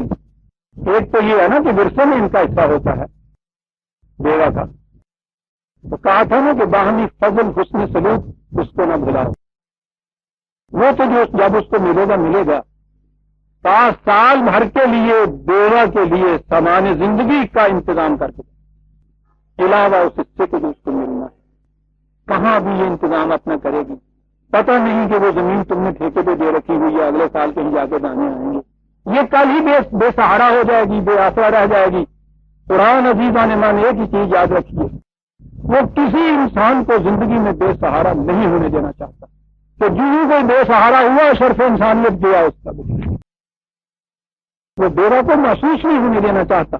ایک تو یہ ہے نا کہ ورثے میں ان کا حصہ ہوتا ہے بیوہ کا. تو کہا تھا نا کہ باہمی فضل حسن سلوک اس کو نہ بھلاؤ. وہ تو جو جب اس کو ملے گا تا سال بھر کے لیے بیوہ کے لیے سامان زندگی کا انتظام کر کے علاوہ اس حصے کو جو اس کو ملنا ہے. کہاں بھی یہ انتظام اپنا کرے گی. پتہ نہیں کہ وہ زمین تم نے ٹھیکے پہ دے رکھی ہوئی ہے اگلے سال کہیں جا کے دانے آئیں گے. یہ کل ہی بے سہارا ہو جائے گی، بے آسرا رہ جائے گی. قرآن عزیزان مان ایک ہی چیز یاد رکھیے، وہ کسی انسان کو زندگی میں بے سہارا نہیں ہونے دینا چاہتا. تو جو ہی کوئی بے سہارا ہوا شرف انسانیت گیا اس کا. وہ بیوہ کو محسوس نہیں ہونے دینا چاہتا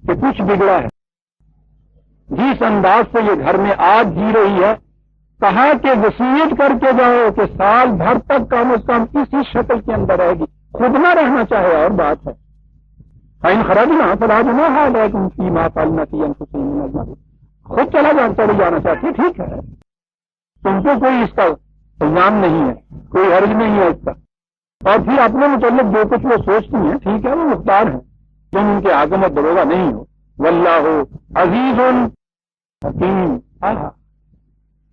کہ کچھ بگڑا ہے. جس انداز سے یہ گھر میں آج جی رہی ہے کہا کہ وصیت کر کے جاؤ کہ سال بھر تک کم از کم اسی شکل کے اندر رہے گی. خود نہ رہنا چاہے اور بات ہے. فَإِنْ خَرَجْنَا فَلَا جُنَاحَ عَلَيْكُمْ فِيمَا فَعَلْنَ فِي أَنفُسِهِنَّ مِنَ الْمَعْرُوفِ. خود چلی جانا چاہتی ٹھیک ہے، تم کو کوئی اس کا الزام نہیں ہے، کوئی حرج نہیں ہے اس کا. اور پھر اپنے متعلق جو کچھ وہ سوچتی ہیں ٹھیک ہے، وہ مختار ہیں، تم ان کے حاکم اور دروگا نہیں ہو. واللہ عزیز حکیم.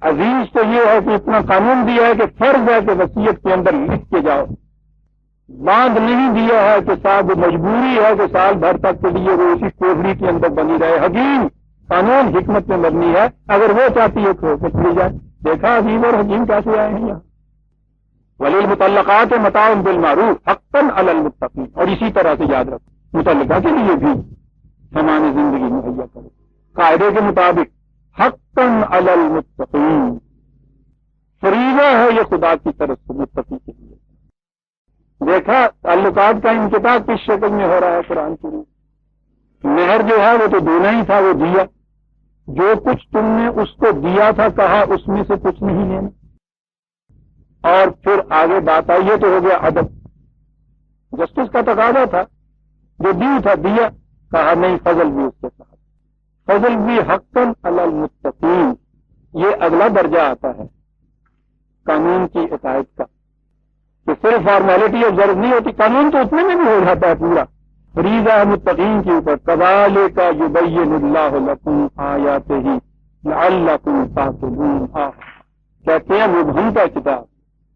عزیز تو یہ ہے کہ اتنا قانون دیا ہے کہ فرض ہے کہ وصیت کے اندر لکھ کے جاؤ. باندھ نہیں دیا ہے کہ صاحب مجبوری ہے کہ سال بھر تک کے لیے وہ اسی کوٹڑی کے اندر بنی رہے. حکیم قانون حکمت میں مبنی ہے. اگر وہ چاہتی ہے تو چلی جائے. دیکھا عزیز اور حکیم کیسے آئے ہیں یہاں. وللمطلقات متاع بالمعروف حقا علی المتقین. اور اسی طرح سے یاد رکھو مطلقہ کے لیے بھی سامان زندگی مہیا کرو قاعدے کے مطابق حقا علی المتقین. فریضہ ہے یہ خدا کی طرف سے متقی کے لیے. دیکھا تعلقات کا انقطاع کس شکل میں ہو رہا ہے قرآن شریف مہر جو ہے وہ تو دینا ہی تھا، وہ دیا. جو کچھ تم نے اس کو دیا تھا کہا اس میں سے کچھ نہیں لینا. اور پھر آگے بات آئی، یہ تو ہو گیا ادب. جسٹس کا تقاضا تھا، جو ڈیو تھا دیا، کہا نہیں فضل بھی اس کے ساتھ. فضل بھی حقاً علی المتقین، یہ اگلا درجہ آتا ہے قانون کی اطاعت کا، کہ صرف فارمیلٹی آبزرو نہیں ہوتی، قانون تو اتنے میں بھی ہو جاتا ہے پورا. فریضہ متقین کے اوپر کذالک یبین اللہ لکم آیاتہ لعلکم تعقلون. کہتے ہیں مبہم کا کتاب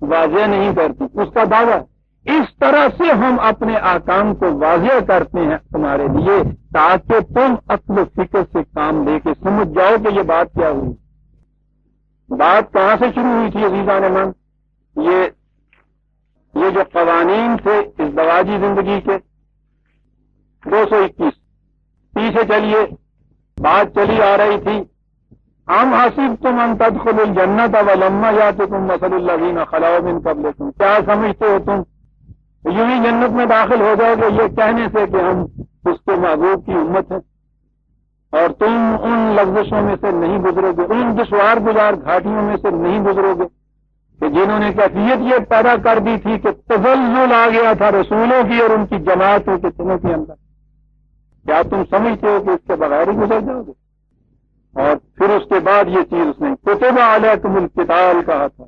واضح نہیں کرتی، اس کا دعویٰ اس طرح سے ہم اپنے احکام کو واضح کرتے ہیں تمہارے لیے تاکہ تم عقل و فکر سے کام لے کے سمجھ جاؤ کہ یہ بات کیا ہوئی. بات کہاں سے شروع ہوئی تھی عزیزان من؟ یہ جو قوانین تھے ازدواجی زندگی کے 221 پیچھے چلیے بات چلی آ رہی تھی. ام حسبتم ان تدخلوا الجنت ولما یاتکم مثل الذین خلوا من قبلکم، کیا سمجھتے ہو تم یوں ہی جنت میں داخل ہو جاؤ گے یہ کہنے سے کہ ہم اس کے محبوب کی امت ہیں، اور تم ان لفظوں میں سے نہیں گزرو گے، ان دشوار گزار گھاٹیوں میں سے نہیں گزرو گے کہ جنہوں نے کیفیت یہ پیدا کر دی تھی کہ تزلزل آ گیا تھا رسولوں کی اور ان کی جماعتوں کے دلوں کے اندر. کیا تم سمجھتے ہو کہ اس کے بغیر ہی گزر جاؤ گے؟ اور پھر اس کے بعد یہ چیز اس نے کتب علیکم القتال کہا تھا.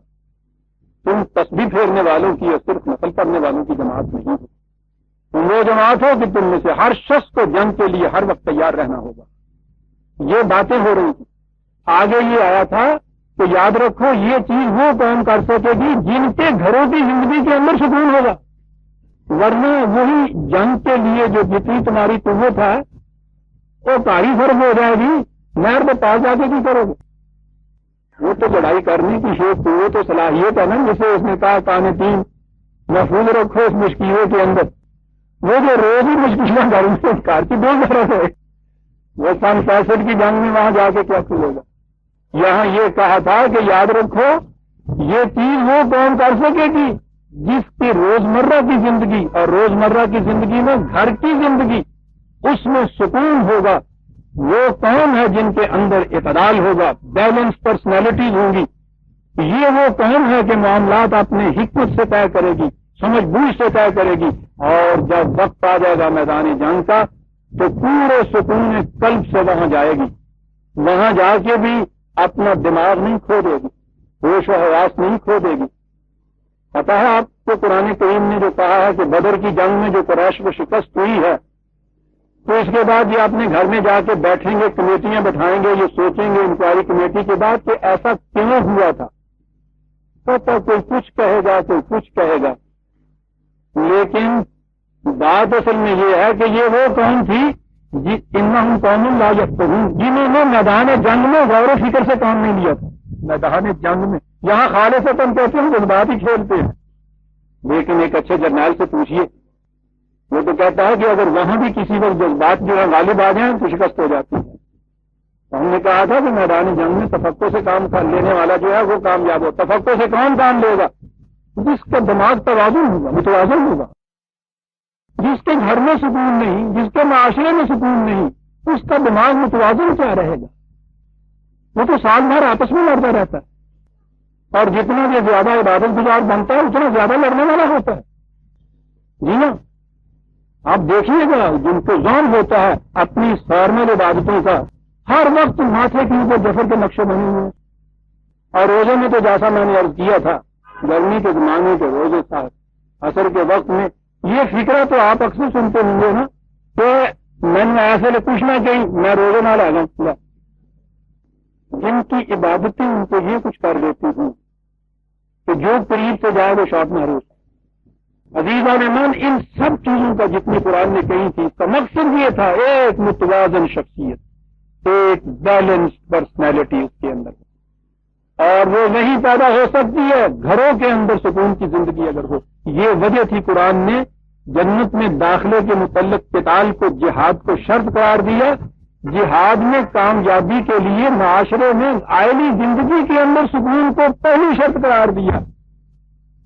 تم تسبیح پھیرنے والوں کی اور صرف نقل کرنے والوں کی جماعت نہیں ہو، تم وہ جماعت ہو کہ تم میں سے ہر شخص کو جنگ کے لیے ہر وقت تیار رہنا ہوگا. یہ باتیں ہو رہی تھی. آگے یہ آیا تھا کہ یاد رکھو یہ چیز وہ قوم کر سکے گی جن کے گھروں کی زندگی کے اندر سکون ہوگا، ورنہ وہی جنگ کے لیے جو جتنی تمہاری قوت ہے وہ کاری فرض ہو جائے گی. نہر میں پاس جا کے کی کرو گے؟ وہ تو لڑائی کرنے کی شوق قوت و صلاحیت ہے نا، جسے اس نے کہا قانتین محفوظ رکھو اس مشکلوں کے اندر. وہ جو روز ہی مشکلیں کریں کار کی دو ضرورت ہے، وہ سن 65 کی جنگ میں وہاں جا کے کیا کھلے گا؟ یہاں یہ کہا تھا کہ یاد رکھو یہ چیز وہ قوم کر سکے گی جس کی روزمرہ کی زندگی، اور روزمرہ کی زندگی میں گھر کی زندگی، اس میں سکون ہوگا. وہ قوم ہے جن کے اندر اعتدال ہوگا، بیلنس پرسنالٹیز ہوں گی. یہ وہ قوم ہے کہ معاملات اپنے حکمت سے طے کرے گی، سمجھ بوجھ سے طے کرے گی، اور جب وقت آ جائے گا میدان جنگ کا تو پورے سکون قلب سے وہاں جائے گی. وہاں جا کے بھی اپنا دماغ نہیں کھو دے گی، ہوش و حواس نہیں کھو دے گی. پتا ہے آپ کو قرآن کریم نے جو کہا ہے کہ بدر کی جنگ میں جو قریش کو شکست ہوئی ہے تو اس کے بعد یہ اپنے گھر میں جا کے بیٹھیں گے، کمیٹیاں بٹھائیں گے، یہ سوچیں گے انکوائری کمیٹی کے بعد کہ ایسا کیوں ہوا تھا. تو کوئی کچھ کہے گا، کوئی کچھ کہے گا، لیکن بات اصل میں یہ ہے کہ یہ وہ قوم تھی انہم قوم لا یفقہون، جنہوں نے میدان جنگ میں غور و فکر سے کام نہیں لیا تھا. میدان جنگ میں یہاں خالصتاً کہتے ہیں جذبات ہی کھیلتے ہیں، لیکن ایک اچھے جرنیل سے پوچھیے وہ تو کہتا ہے کہ اگر وہاں بھی کسی وقت جذبات جو ہے غالب آ جائیں تو شکست ہو جاتی ہے. ہم نے کہا تھا کہ میدان جنگ میں تفقع سے کام لینے والا جو ہے وہ کامیاب ہو. تفقع سے کون کام لے گا؟ جس کا دماغ توازن ہوگا، متوازن ہوگا. جس کے گھر میں سکون نہیں، جس کے معاشرے میں سکون نہیں، اس کا دماغ متوازن کیا رہے گا؟ وہ تو سال بھر آپس میں لڑتا رہتا ہے، اور جتنا یہ زیادہ عبادت گزار بنتا ہے اتنا زیادہ لڑنے والا ہوتا ہے. جی نا، آپ دیکھیے گا جن کو ذہن ہوتا ہے اپنی فارمل عبادتوں کا، ہر وقت ماتھے کے اوپر جفر کے نقشے بنے ہوئے ہیں. اور روزے میں تو جیسا میں نے عرض کیا تھا، گرمی کے زمانے کے روزے تھا، عصر کے وقت میں یہ فکرہ تو آپ اکثر سنتے ہوں گے نا کہ میں نے ایسے پوچھنا کہ میں روزے نہ لاگا. جن کی عبادتیں ان کو یہ کچھ کر دیتی ہوں کہ جو قریب سے جائے وہ شاٹ محروس. عزیزان من، ان سب چیزوں کا جتنی قرآن نے کہی تھی اس کا مقصد یہ تھا ایک متوازن شخصیت، ایک بیلنس پرسنالٹی اس کے اندر، اور وہ نہیں پیدا ہو سکتی ہے گھروں کے اندر سکون کی زندگی اگر ہو. یہ وجہ تھی قرآن نے جنت میں داخلے کے متعلق قتال کو، جہاد کو شرط قرار دیا. جہاد میں کامیابی کے لیے معاشرے میں عائلی زندگی کے اندر سکون کو پہلی شرط قرار دیا.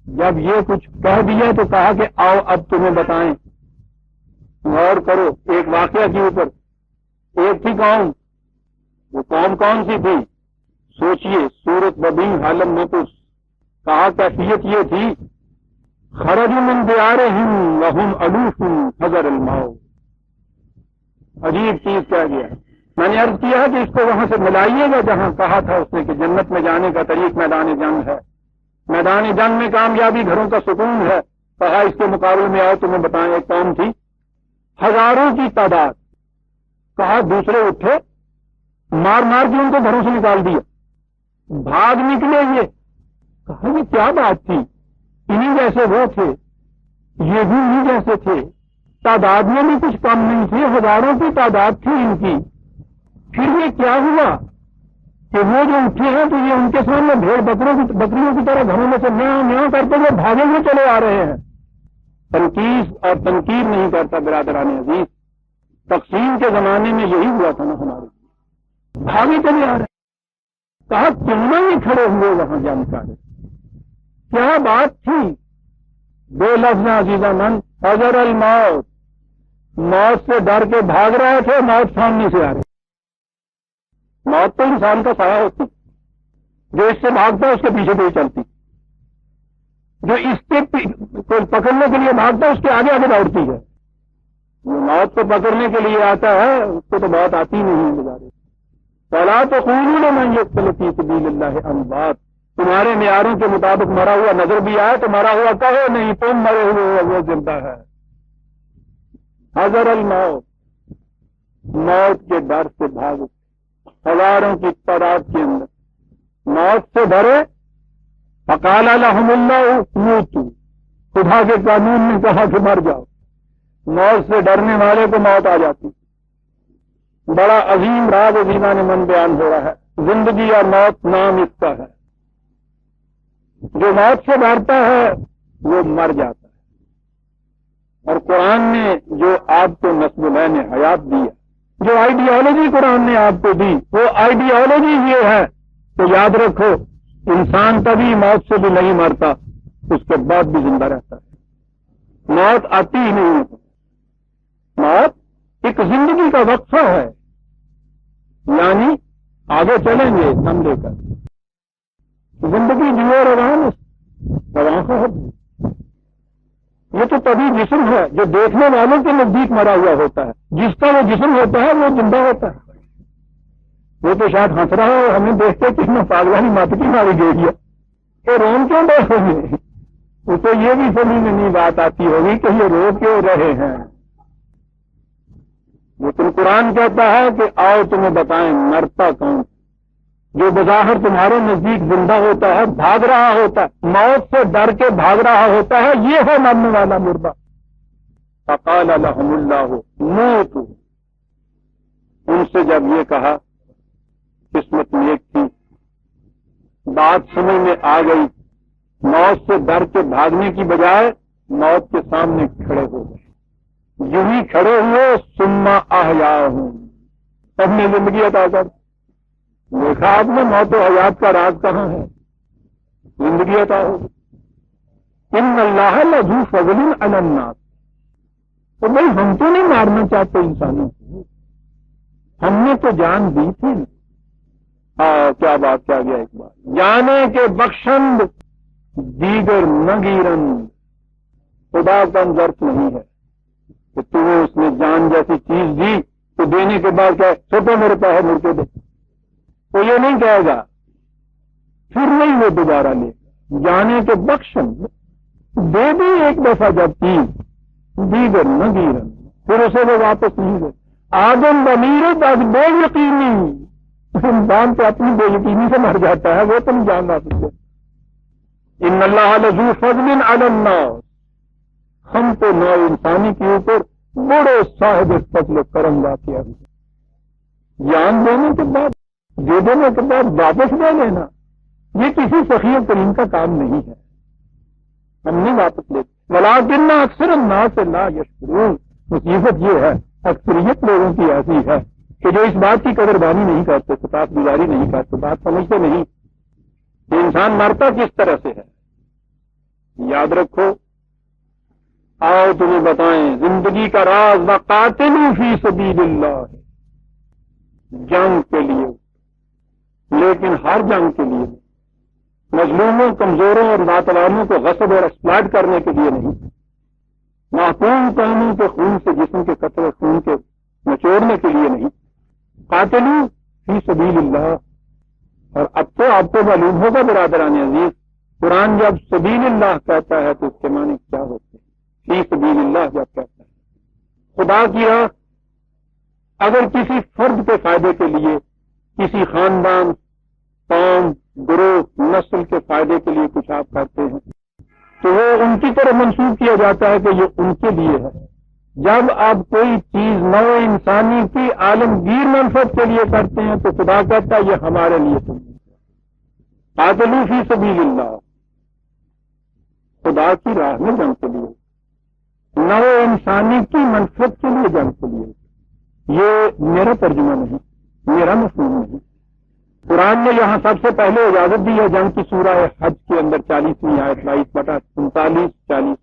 جب یہ کچھ کہہ دیا تو کہا کہ آؤ اب تمہیں بتائیں. غور کرو ایک واقعہ کے اوپر ایک تھی قوم، وہ قوم کون سی تھی؟ سوچئے، سورت ببین حالم میں تو کہا کیفیت یہ تھی، خرجوا من دیارہم وہم الوف حذر الموت. عجیب چیز کہہ گیا. میں نے عرض کیا کہ اس کو وہاں سے ملائیے گا جہاں کہا تھا اس نے کہ جنت میں جانے کا طریق میدان جنگ ہے، میدان جنگ میں کامیابی گھروں کا سکون ہے. کہا اس کے مقابلے میں آؤ تمہیں بتائیں. ایک قوم تھی ہزاروں کی تعداد، کہا دوسرے اٹھے مار مار کے ان کو گھروں سے نکال دیا، بھاگ نکلے. یہ کہا یہ کیا بات تھی، انہیں جیسے وہ تھے یہ بھی انہیں جیسے تھے، تعداد میں بھی کچھ کم نہیں تھی، ہزاروں کی تعداد تھی ان کی. پھر یہ کیا ہوا کہ وہ جو اٹھے ہیں تو یہ ان کے سامنے بھیڑ بکریوں کی طرح گھروں میں سے میاں میاں کرتے ہوئے بھاگے ہوئے چلے آ رہے ہیں. تنقید اور تنقید نہیں کرتا برادران عزیز. تقسیم کے زمانے میں یہی ہوا تھا نا ہمارے، بھاگے چلے آ رہے. کہا کیوں نہ یہ کھڑے ہوئے وہاں جنگ کا؟ کیا بات تھی؟ دو لفظ عزیزہ من، حذر الموت. موت سے ڈر کے بھاگ رہے تھے، موت سامنے سے آ رہی. موت تو انسان کا سایہ ہوتی، جو اس سے بھاگتا ہے اس کے پیچھے پیچھے چلتی، جو اس کے پکڑنے کے لیے بھاگتا ہے اس کے آگے آگے دوڑتی ہے. جو موت کو پکڑنے کے لیے آتا ہے اس کو تو بہت آتی نہیں ہے گزارے. فلا تقولوا لمن يقتل في سبيل الله اموات. تمہارے معیاروں کے مطابق مرا ہوا نظر بھی آئے تو مرا ہوا کہو نہیں، تم مرے ہوئے ہو، وہ زندہ ہے. حذر الموت، موت کے ڈر سے بھاگو. ہزاروں کی تعداد کے اندر موت سے ڈرے. فقال لهم الله موتوا. خدا کے قانون نے کہا کہ مر جاؤ. موت سے ڈرنے والے کو موت آ جاتی. بڑا عظیم راز عظیمان من بیان ہو رہا ہے. زندگی اور موت نام اس کا ہے. جو موت سے ڈرتا ہے وہ مر جاتا ہے. اور قرآن نے جو آپ کو نسب العین حیات دی ہے، جو آئیڈیالوجی قرآن نے آپ کو دی، وہ آئیڈیالوجی یہ ہے تو یاد رکھو انسان کبھی موت سے بھی نہیں مرتا، اس کے بعد بھی زندہ رہتا ہے. موت آتی ہی نہیں ہے. موت ایک زندگی کا وقفہ ہے، یعنی آگے چلیں گے ہم لے کر. زندگی جیو روان ہے. یہ تو طبی جسم ہے جو دیکھنے والوں کے نزدیک مرا ہوا ہوتا ہے. جس کا وہ جسم ہوتا ہے وہ زندہ ہوتا ہے. وہ تو شاید ہنس رہا ہے ہمیں دیکھ کے کتنا پاگلانی مات کی ماری گئی ہے کہ روم کیوں رہے ہیں. اسے یہ بھی سمجھ میں نہیں بات آتی ہوگی کہ یہ رو کیوں رہے ہیں. لیکن قرآن کہتا ہے کہ آؤ تمہیں بتائیں مرتا کون، جو بظاہر تمہارے نزدیک زندہ ہوتا ہے، بھاگ رہا ہوتا ہے، موت سے ڈر کے بھاگ رہا ہوتا ہے، یہ ہے مرنے والا مردہ. فقال لهم الله موتوا. ان سے جب یہ کہا، قسمت نیک تھی، بات سمجھ میں آ گئی. موت سے ڈر کے بھاگنے کی بجائے موت کے سامنے کھڑے ہو گئے. یوں ہی کھڑے ہوئے ثم احیاہم. سب نے زندگی عطا کر. دیکھا آپ نے موت و حیات کا راز کہاں ہے؟ زندگی عطا ہو. ان اللہ لذو فضل علی الناس. تو بھائی ہم تو نہیں مارنا چاہتے انسانوں کو، ہم نے تو جان دی تھی. کیا بات کیا گیا ایک بار، جانے کے بخشند دیگر نہ گیرن. خدا کا ظرف نہیں ہے کہ تمہیں اس نے جان جیسی چیز دی تو دینے کے بعد کیا چھوٹے میرے پاس مڑ کے دے. تو یہ نہیں کہے گا، پھر نہیں وہ دوبارہ لے گا. جانے کے بخشن دے دی ایک دفعہ جب چیز، دیگر نہ گیرن، پھر اسے وہ واپس نہیں دے. آدم بمیر آج بے یقینی. انسان تو اپنی بے یقینی سے مر جاتا ہے، وہ تم جان واپس دے. ان اللہ لذو فضل علی الناس. ہم تو نو انسانی کے اوپر بڑے صاحب فضل و کرم واقع ہوئے. جان دینے کے بعد، دے دینے کے بعد واپس دے لینا، یہ کسی سخی کریم کا کام نہیں ہے. ہم نہیں واپس لیتے. ولکن اکثر الناس لا یشکرون. مصیبت یہ ہے اکثریت لوگوں کی ایسی ہے کہ جو اس بات کی قدردانی نہیں کرتے، خطاب گزاری نہیں کرتے، بات سمجھتے نہیں کہ انسان مرتا کس طرح سے ہے. یاد رکھو، آؤ تمہیں بتائیں زندگی کا راز. وقاتلوا فی سبیل اللہ. جنگ کے لیے، لیکن ہر جنگ کے لیے نہیں، مظلوموں، کمزوروں اور ناتوانوں کو غصب اور ایکسپلائٹ کرنے کے لیے نہیں، معصوم قوموں کے خون سے جسم کے قطرے خون کے نچوڑنے کے لیے نہیں، قاتلو فی سبیل اللہ۔ اور اب تو آپ کو معلوم ہوگا برادران عزیز، قرآن جب سبیل اللہ کہتا ہے تو اس کے معنی کیا ہوتے ہیں؟ فی سبیل اللہ جب کہتا ہے خدا کی راہ، اگر کسی فرد کے فائدے کے لیے، کسی خاندان، قوم، گروہ، نسل کے فائدے کے لیے کچھ آپ کرتے ہیں تو وہ ان کی طرف منسوخ کیا جاتا ہے کہ یہ ان کے لیے ہے۔ جب آپ کوئی چیز نوع انسانی کی عالمگیر منفعت کے لیے کرتے ہیں تو خدا کہتا ہے یہ ہمارے لیے تم قاتلو فی سبیل اللہ، خدا کی راہ میں جنگ کے لیے، نوع انسانی کی منفعت کے لیے جنگ کے لیے۔ یہ میرا ترجمہ نہیں، میرا مفہوم نہیں، قرآن نے یہاں سب سے پہلے اجازت دی ہے جنگ کی سورہ حج کے اندر 40ویں آیت 22/39-40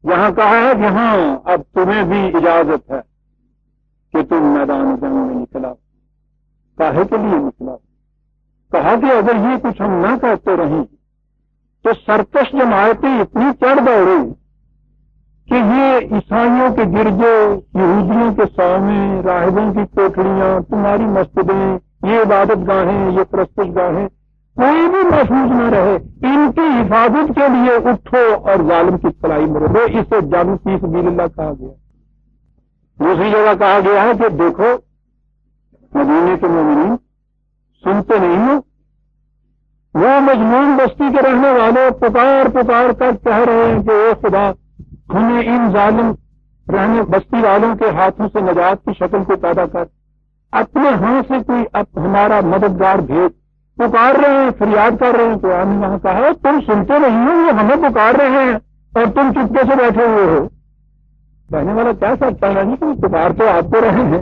یہاں کہا ہے کہ ہاں اب تمہیں بھی اجازت ہے کہ تم میدان جنگ میں نکلا۔ کاہے کے لیے نکلا؟ کہا کہ اگر یہ کچھ ہم نہ کرتے رہیں تو سرکش جماعتیں اتنی چڑھ دوڑیں کہ یہ عیسائیوں کے گرجے، یہودیوں کے سامنے، راہبوں کی کوٹڑیاں، تمہاری مسجدیں، یہ عبادت گاہیں، یہ پرستش گاہیں، کوئی بھی محفوظ نہ رہے۔ ان کی حفاظت کے لیے اٹھو اور ظالم کی سلائی مرو۔ اسے جنگ فی سبیل اللہ کہا گیا۔ دوسری جگہ کہا گیا ہے کہ دیکھو مدینے کے مومنین سنتے نہیں ہو، وہ مجنون بستی کے رہنے والے پکار پکار کر کہہ رہے ہیں کہ اے خدا ہمیں ان ظالم رہنے بستی والوں کے ہاتھوں سے نجات کی شکل کو پیدا کر، اپنے ہاں سے کوئی ہمارا مددگار بھیج۔ پکار رہے ہیں، فریاد کر رہے ہیں۔ قرآن نے وہاں کہا تم سنتے نہیں ہو، وہ ہمیں پکار رہے ہیں اور تم چپکے سے بیٹھے ہوئے ہو۔ کہنے والا کیا سکتا ہے کہ پکار تو آپ کو رہے ہیں۔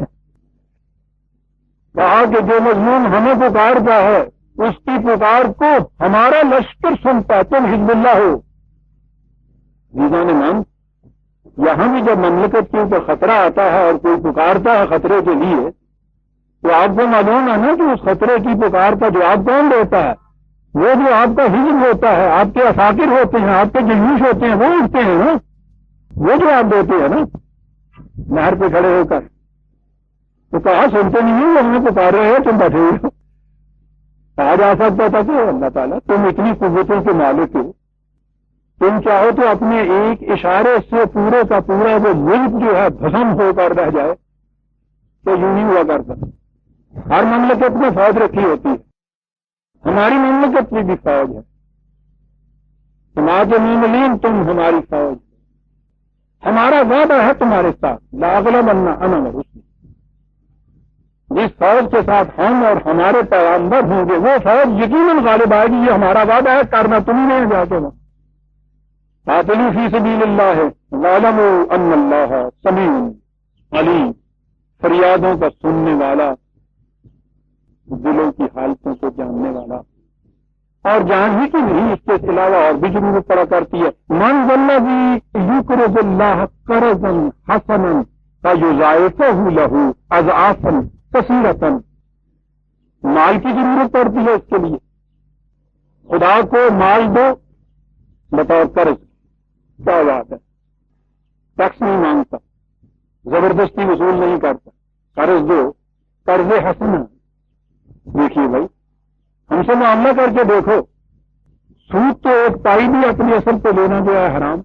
کہا کہ جو مضمون ہمیں پکارتا ہے اس کی پکار کو ہمارا لشکر سنتا ہے، تم حزب اللہ ہو۔ مان یہاں بھی جب مملکت کے اوپر خطرہ آتا ہے اور کوئی پکارتا ہے خطرے کے لیے تو آپ کو معلوم ہے نا کہ اس خطرے کی پکار کا جواب کون دیتا ہے؟ وہ جو آپ کا حزب ہوتا ہے، آپ کے عساکر ہوتے ہیں، آپ کے جلوس ہوتے ہیں، وہ اٹھتے ہیں نا، وہ جواب دیتے ہیں نا نہر پہ کھڑے ہو کر۔ تو کہا سنتے نہیں ہو، ہمیں پکار رہے ہیں، تم بیٹھے ہوئے ہو۔ کہا جا سکتا تھا کہ اللہ تعالیٰ تم اتنی قوتوں کے مالک ہو، تم چاہو تو اپنے ایک اشارے سے پورے کا پورا وہ ملک جو ہے بھسم ہو کر رہ جائے تو یوں ہی ہوا کرتا۔ ہر مملکت میں فوج رکھی ہوتی ہے، ہماری مملکت میں بھی فوج ہے۔ سماج مومنین تم ہماری فوج، ہمارا وعدہ ہے تمہارے ساتھ، لا اغلبن انا ورسلی، جس فوج کے ساتھ ہم اور ہمارے پیغمبر ہوں گے وہ فوج یقیناً غالب آئے گی۔ یہ ہمارا وعدہ ہے، کرنا تم نہیں جا کے وہاں۔ قاتلوا فی سبیل اللہ واعلموا ان اللہ سمیع علیم، فریادوں کا سننے والا، دلوں کی حالتوں کو جاننے والا، اور جان ہی کی نہیں اس کے علاوہ اور بھی ضرورت پڑا کرتی ہے۔ من الذی یقرض اللہ قرضا حسنا فیضاعفہ لہ اضعافا کثیرۃ، مال کی ضرورت پڑتی ہے اس کے لیے۔ خدا کو مال دو بطور قرض، کیا بات ہے، ٹیکس نہیں مانگتا، زبردستی وصول نہیں کرتا، قرض دو، قرض حسن۔ دیکھیے بھائی ہم سے معاملہ کر کے دیکھو، سود تو ایک پائی بھی اپنی اصل پہ لینا جو ہے حرام،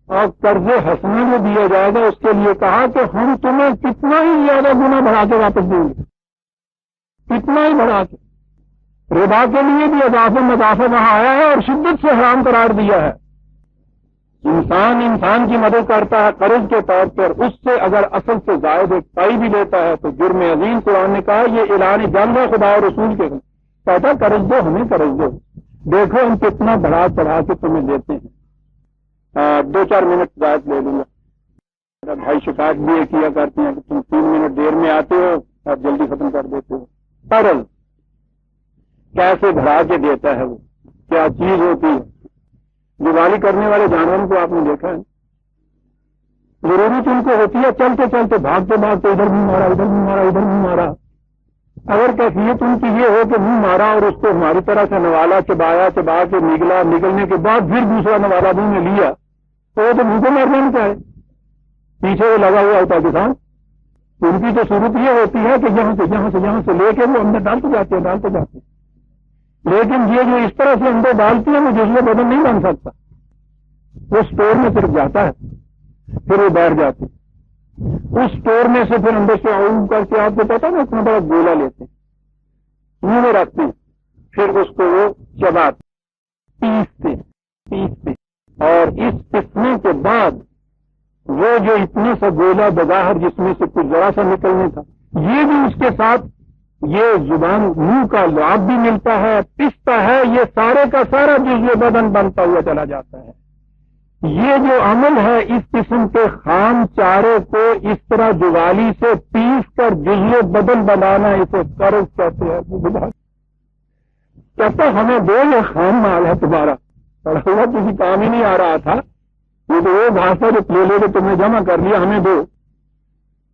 اور قرض حسنہ جو دیا جائے گا اس کے لیے کہا کہ ہم تمہیں کتنا ہی زیادہ گنا بڑھا کے واپس دیں گے، کتنا ہی بڑھا کے۔ ربا کے لیے بھی اضافہ مضافہ وہاں آیا ہے اور شدت سے حرام قرار دیا ہے۔ انسان کی مدد کرتا ہے قرض کے طور پر، اس سے اگر اصل سے زائد ایک پائی بھی لیتا ہے تو جرم عظیم۔ قرآن نے کہا یہ اعلان جنگ ہے خدا اور رسول کے، کہتا قرض دو، ہمیں قرض دو، دیکھو ہم کتنا بڑھا چڑھا کے تمہیں دیتے ہیں۔ 2-4 منٹ زائد لے لوں گا۔ بھائی شکایت بھی یہ کیا کرتے ہیں کہ تم 3 منٹ دیر میں آتے ہو اور جلدی ختم کر دیتے ہو۔ قرض کیسے بڑھا کے دیتا ہے، وہ کیا چیز ہوتی ہے؟ دیوالی کرنے والے جانوروں کو آپ نے دیکھا ہے، ضرورت ان کو ہوتی ہے چلتے چلتے بھاگتے بھاگتے ادھر بھی مارا ادھر بھی مارا ادھر بھی مارا. اگر کیفیت ان کی یہ ہو کہ منہ مارا اور اس کو ہماری طرح سے نوالا چبایا چبا کے نگلا, نگلنے کے بعد پھر دوسرا نوالا منہ میں لیا تو وہ تو منہ کو مار دینا چاہے, پیچھے وہ لگا ہوا ہوتا کسان. ان کی تو صورت یہ ہوتی ہے کہ یہاں سے لے کے وہ اندر ڈالتے جاتے ہیں. لیکن یہ جو اس طرح سے اندر ڈالتی ہے وہ جزو بدن نہیں بن سکتا, وہ اسٹور میں صرف جاتا ہے پھر وہ بیٹھ جاتے. اس اسٹور میں سے پھر اندر سے آؤں کر کے آپ کو پتا نا اتنا بڑا گولا لیتے منہ میں رکھتے پھر اس کو وہ چباتے پیستے اور اس پیسنے کے بعد وہ جو اتنا سا گولا بظاہر جس میں سے کچھ ذرا سا نکلنے تھا یہ بھی اس کے ساتھ یہ زبان منہ کا لعاب بھی ملتا ہے, پستا ہے, یہ سارے کا سارا جزو بدن بنتا ہوا چلا جاتا ہے. یہ جو عمل ہے اس قسم کے خام چارے کو اس طرح جوالی سے پیس کر جزو بدن بنانا اسے قرض کہتے ہیں. کہتا ہمیں دو یہ خام مال ہے تمہارا, پڑا ہوا کسی کام ہی نہیں آ رہا تھا, یہ تو وہ بھاشا جو لے کے تم نے جمع کر لیا, ہمیں دو.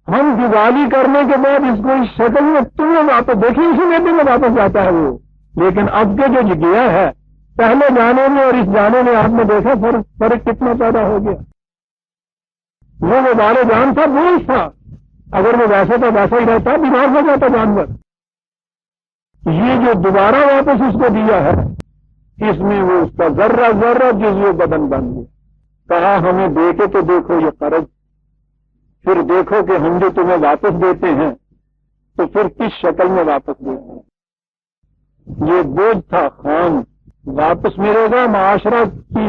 ہم دیوالی کرنے کے بعد اس کو اس شکل میں تمہیں واپس دیکھیں اسی میدے میں واپس جاتا ہے وہ. لیکن اب کے جو گیا ہے پہلے جانے میں اور اس جانے میں آپ نے دیکھا فرق کتنا پیدا ہو گیا. وہ بارے جان تھا بوجھ تھا, اگر وہ ویسے تو ویسا ہی رہتا بیمار ہو جاتا جانور. یہ جو دوبارہ واپس اس کو دیا ہے اس میں وہ اس کا ذرہ ذرہ جزو بدن بن گیا. کہا ہمیں دے کے تو دیکھو یہ قرض, پھر دیکھو کہ ہم جو تمہیں واپس دیتے ہیں تو پھر کس شکل میں واپس دیتے ہیں. یہ بوجھ تھا خام, واپس ملے گا معاشرہ کی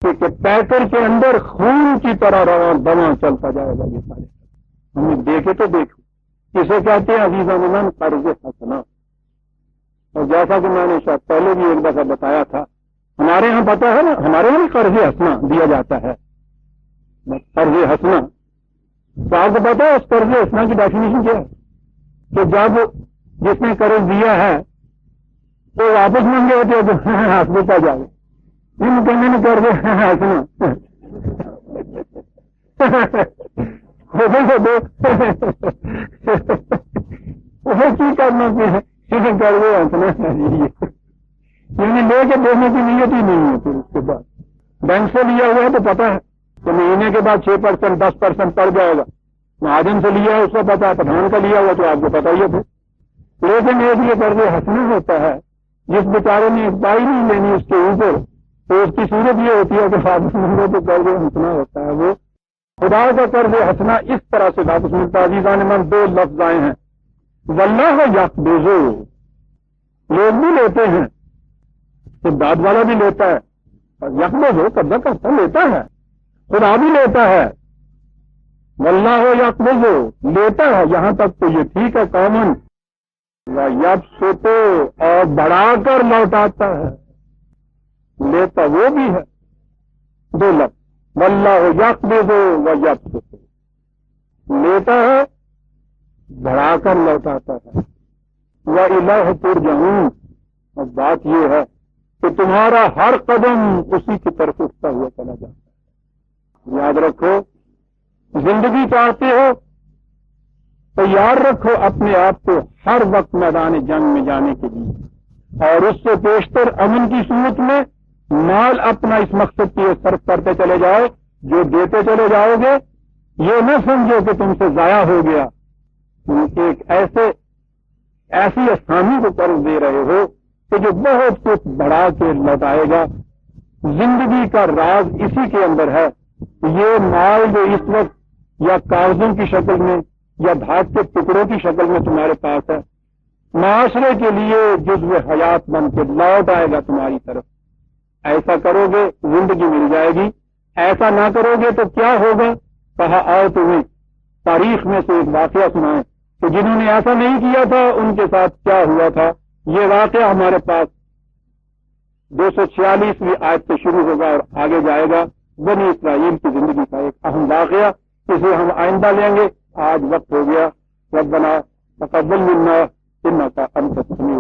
پیکر کے اندر خون کی طرح رواں دواں چلتا جائے گا. یہ سارے ہمیں دیکھے تو دیکھو, اسے کہتے ہیں عزیزان من قرض حسنا. اور جیسا کہ میں نے شاید پہلے بھی ایک دفعہ بتایا تھا, ہمارے ہاں پتا ہے نا, ہمارے یہاں قرض حسنا دیا جاتا ہے. قرض حسنا تو آپ کو پتا ہے اس قرض حسنا کی ڈیفینیشن کیا ہے کہ جب جس نے قرض دیا ہے تو واپس مانگے ہوتے تو ہنس دیتا جائے, ان کہنے میں قرض حسنا کی کرنا قرض حسنا یعنی لے کے دینے کی نیت ہی نہیں ہے. پھر اس کے بعد بینک سے لیا ہوا ہے تو پتا ہے کہ مہینے کے بعد 6% 10% پڑ جائے گا. مہاجن سے لیا ہے اس کو پتا ہے, پٹھان کا لیا ہوا تو آپ کو پتا ہی ہے پھر. لیکن ایک یہ قرض حسنا ہوتا ہے جس بیچارے نے ایک پائی نہیں لینی اس کے اوپر, تو اس کی صورت یہ ہوتی ہے کہ واپس ملے تو قرض حسنا ہوتا ہے. وہ خدا کا قرض حسنا اس طرح سے واپس ملتا ہے. عزیزان من دو لفظ آئے ہیں, واللہ یقبض, لوگ بھی لیتے ہیں تو داد والا بھی لیتا ہے, یقبض ہو قبضہ کرتا لیتا ہے, خدا بھی لیتا ہے. واللہ یقبض لیتا ہے, یہاں تک تو یہ ٹھیک ہے کامن. یبسط اور بڑھا کر لوٹاتا ہے, لیتا وہ بھی ہے. دو لفظ, واللہ یقبض و یبسط, لیتا ہے بڑھا کر لوٹاتا ہے. وَإِلَيْهِ تُرْجَعُونَ, اور بات یہ ہے کہ تمہارا ہر قدم اسی کی طرف اٹھتا ہوا چلا جاتا ہے. یاد رکھو, زندگی چاہتے ہو تیار رکھو اپنے آپ کو ہر وقت میدان جنگ میں جانے کے لیے, اور اس سے بیشتر امن کی صورت میں مال اپنا اس مقصد کی صرف کرتے چلے جاؤ. جو دیتے چلے جاؤ گے یہ نہ سمجھو کہ تم سے ضائع ہو گیا, ایک ایسی آسانی کو قرض دے رہے ہو کہ جو بہت کچھ بڑھا کے لوٹائے گا. زندگی کا راز اسی کے اندر ہے. یہ مال جو اس وقت یا کاغذوں کی شکل میں یا دھات کے ٹکڑوں کی شکل میں تمہارے پاس ہے, معاشرے کے لیے جزو حیات بن کے لوٹ آئے گا تمہاری طرف. ایسا کرو گے زندگی مل جائے گی, ایسا نہ کرو گے تو کیا ہوگا. کہا آؤ تمہیں تاریخ میں سے ایک واقعہ سنائیں کہ جنہوں نے ایسا نہیں کیا تھا ان کے ساتھ کیا ہوا تھا. یہ واقعہ ہمارے پاس 246ویں آیت سے شروع ہوگا اور آگے جائے گا. بنی اسرائیل کی زندگی کا ایک اہم واقعہ, اسے ہم آئندہ لیں گے. آج وقت ہو گیا. ربنا تقبل منا انک انت السمیع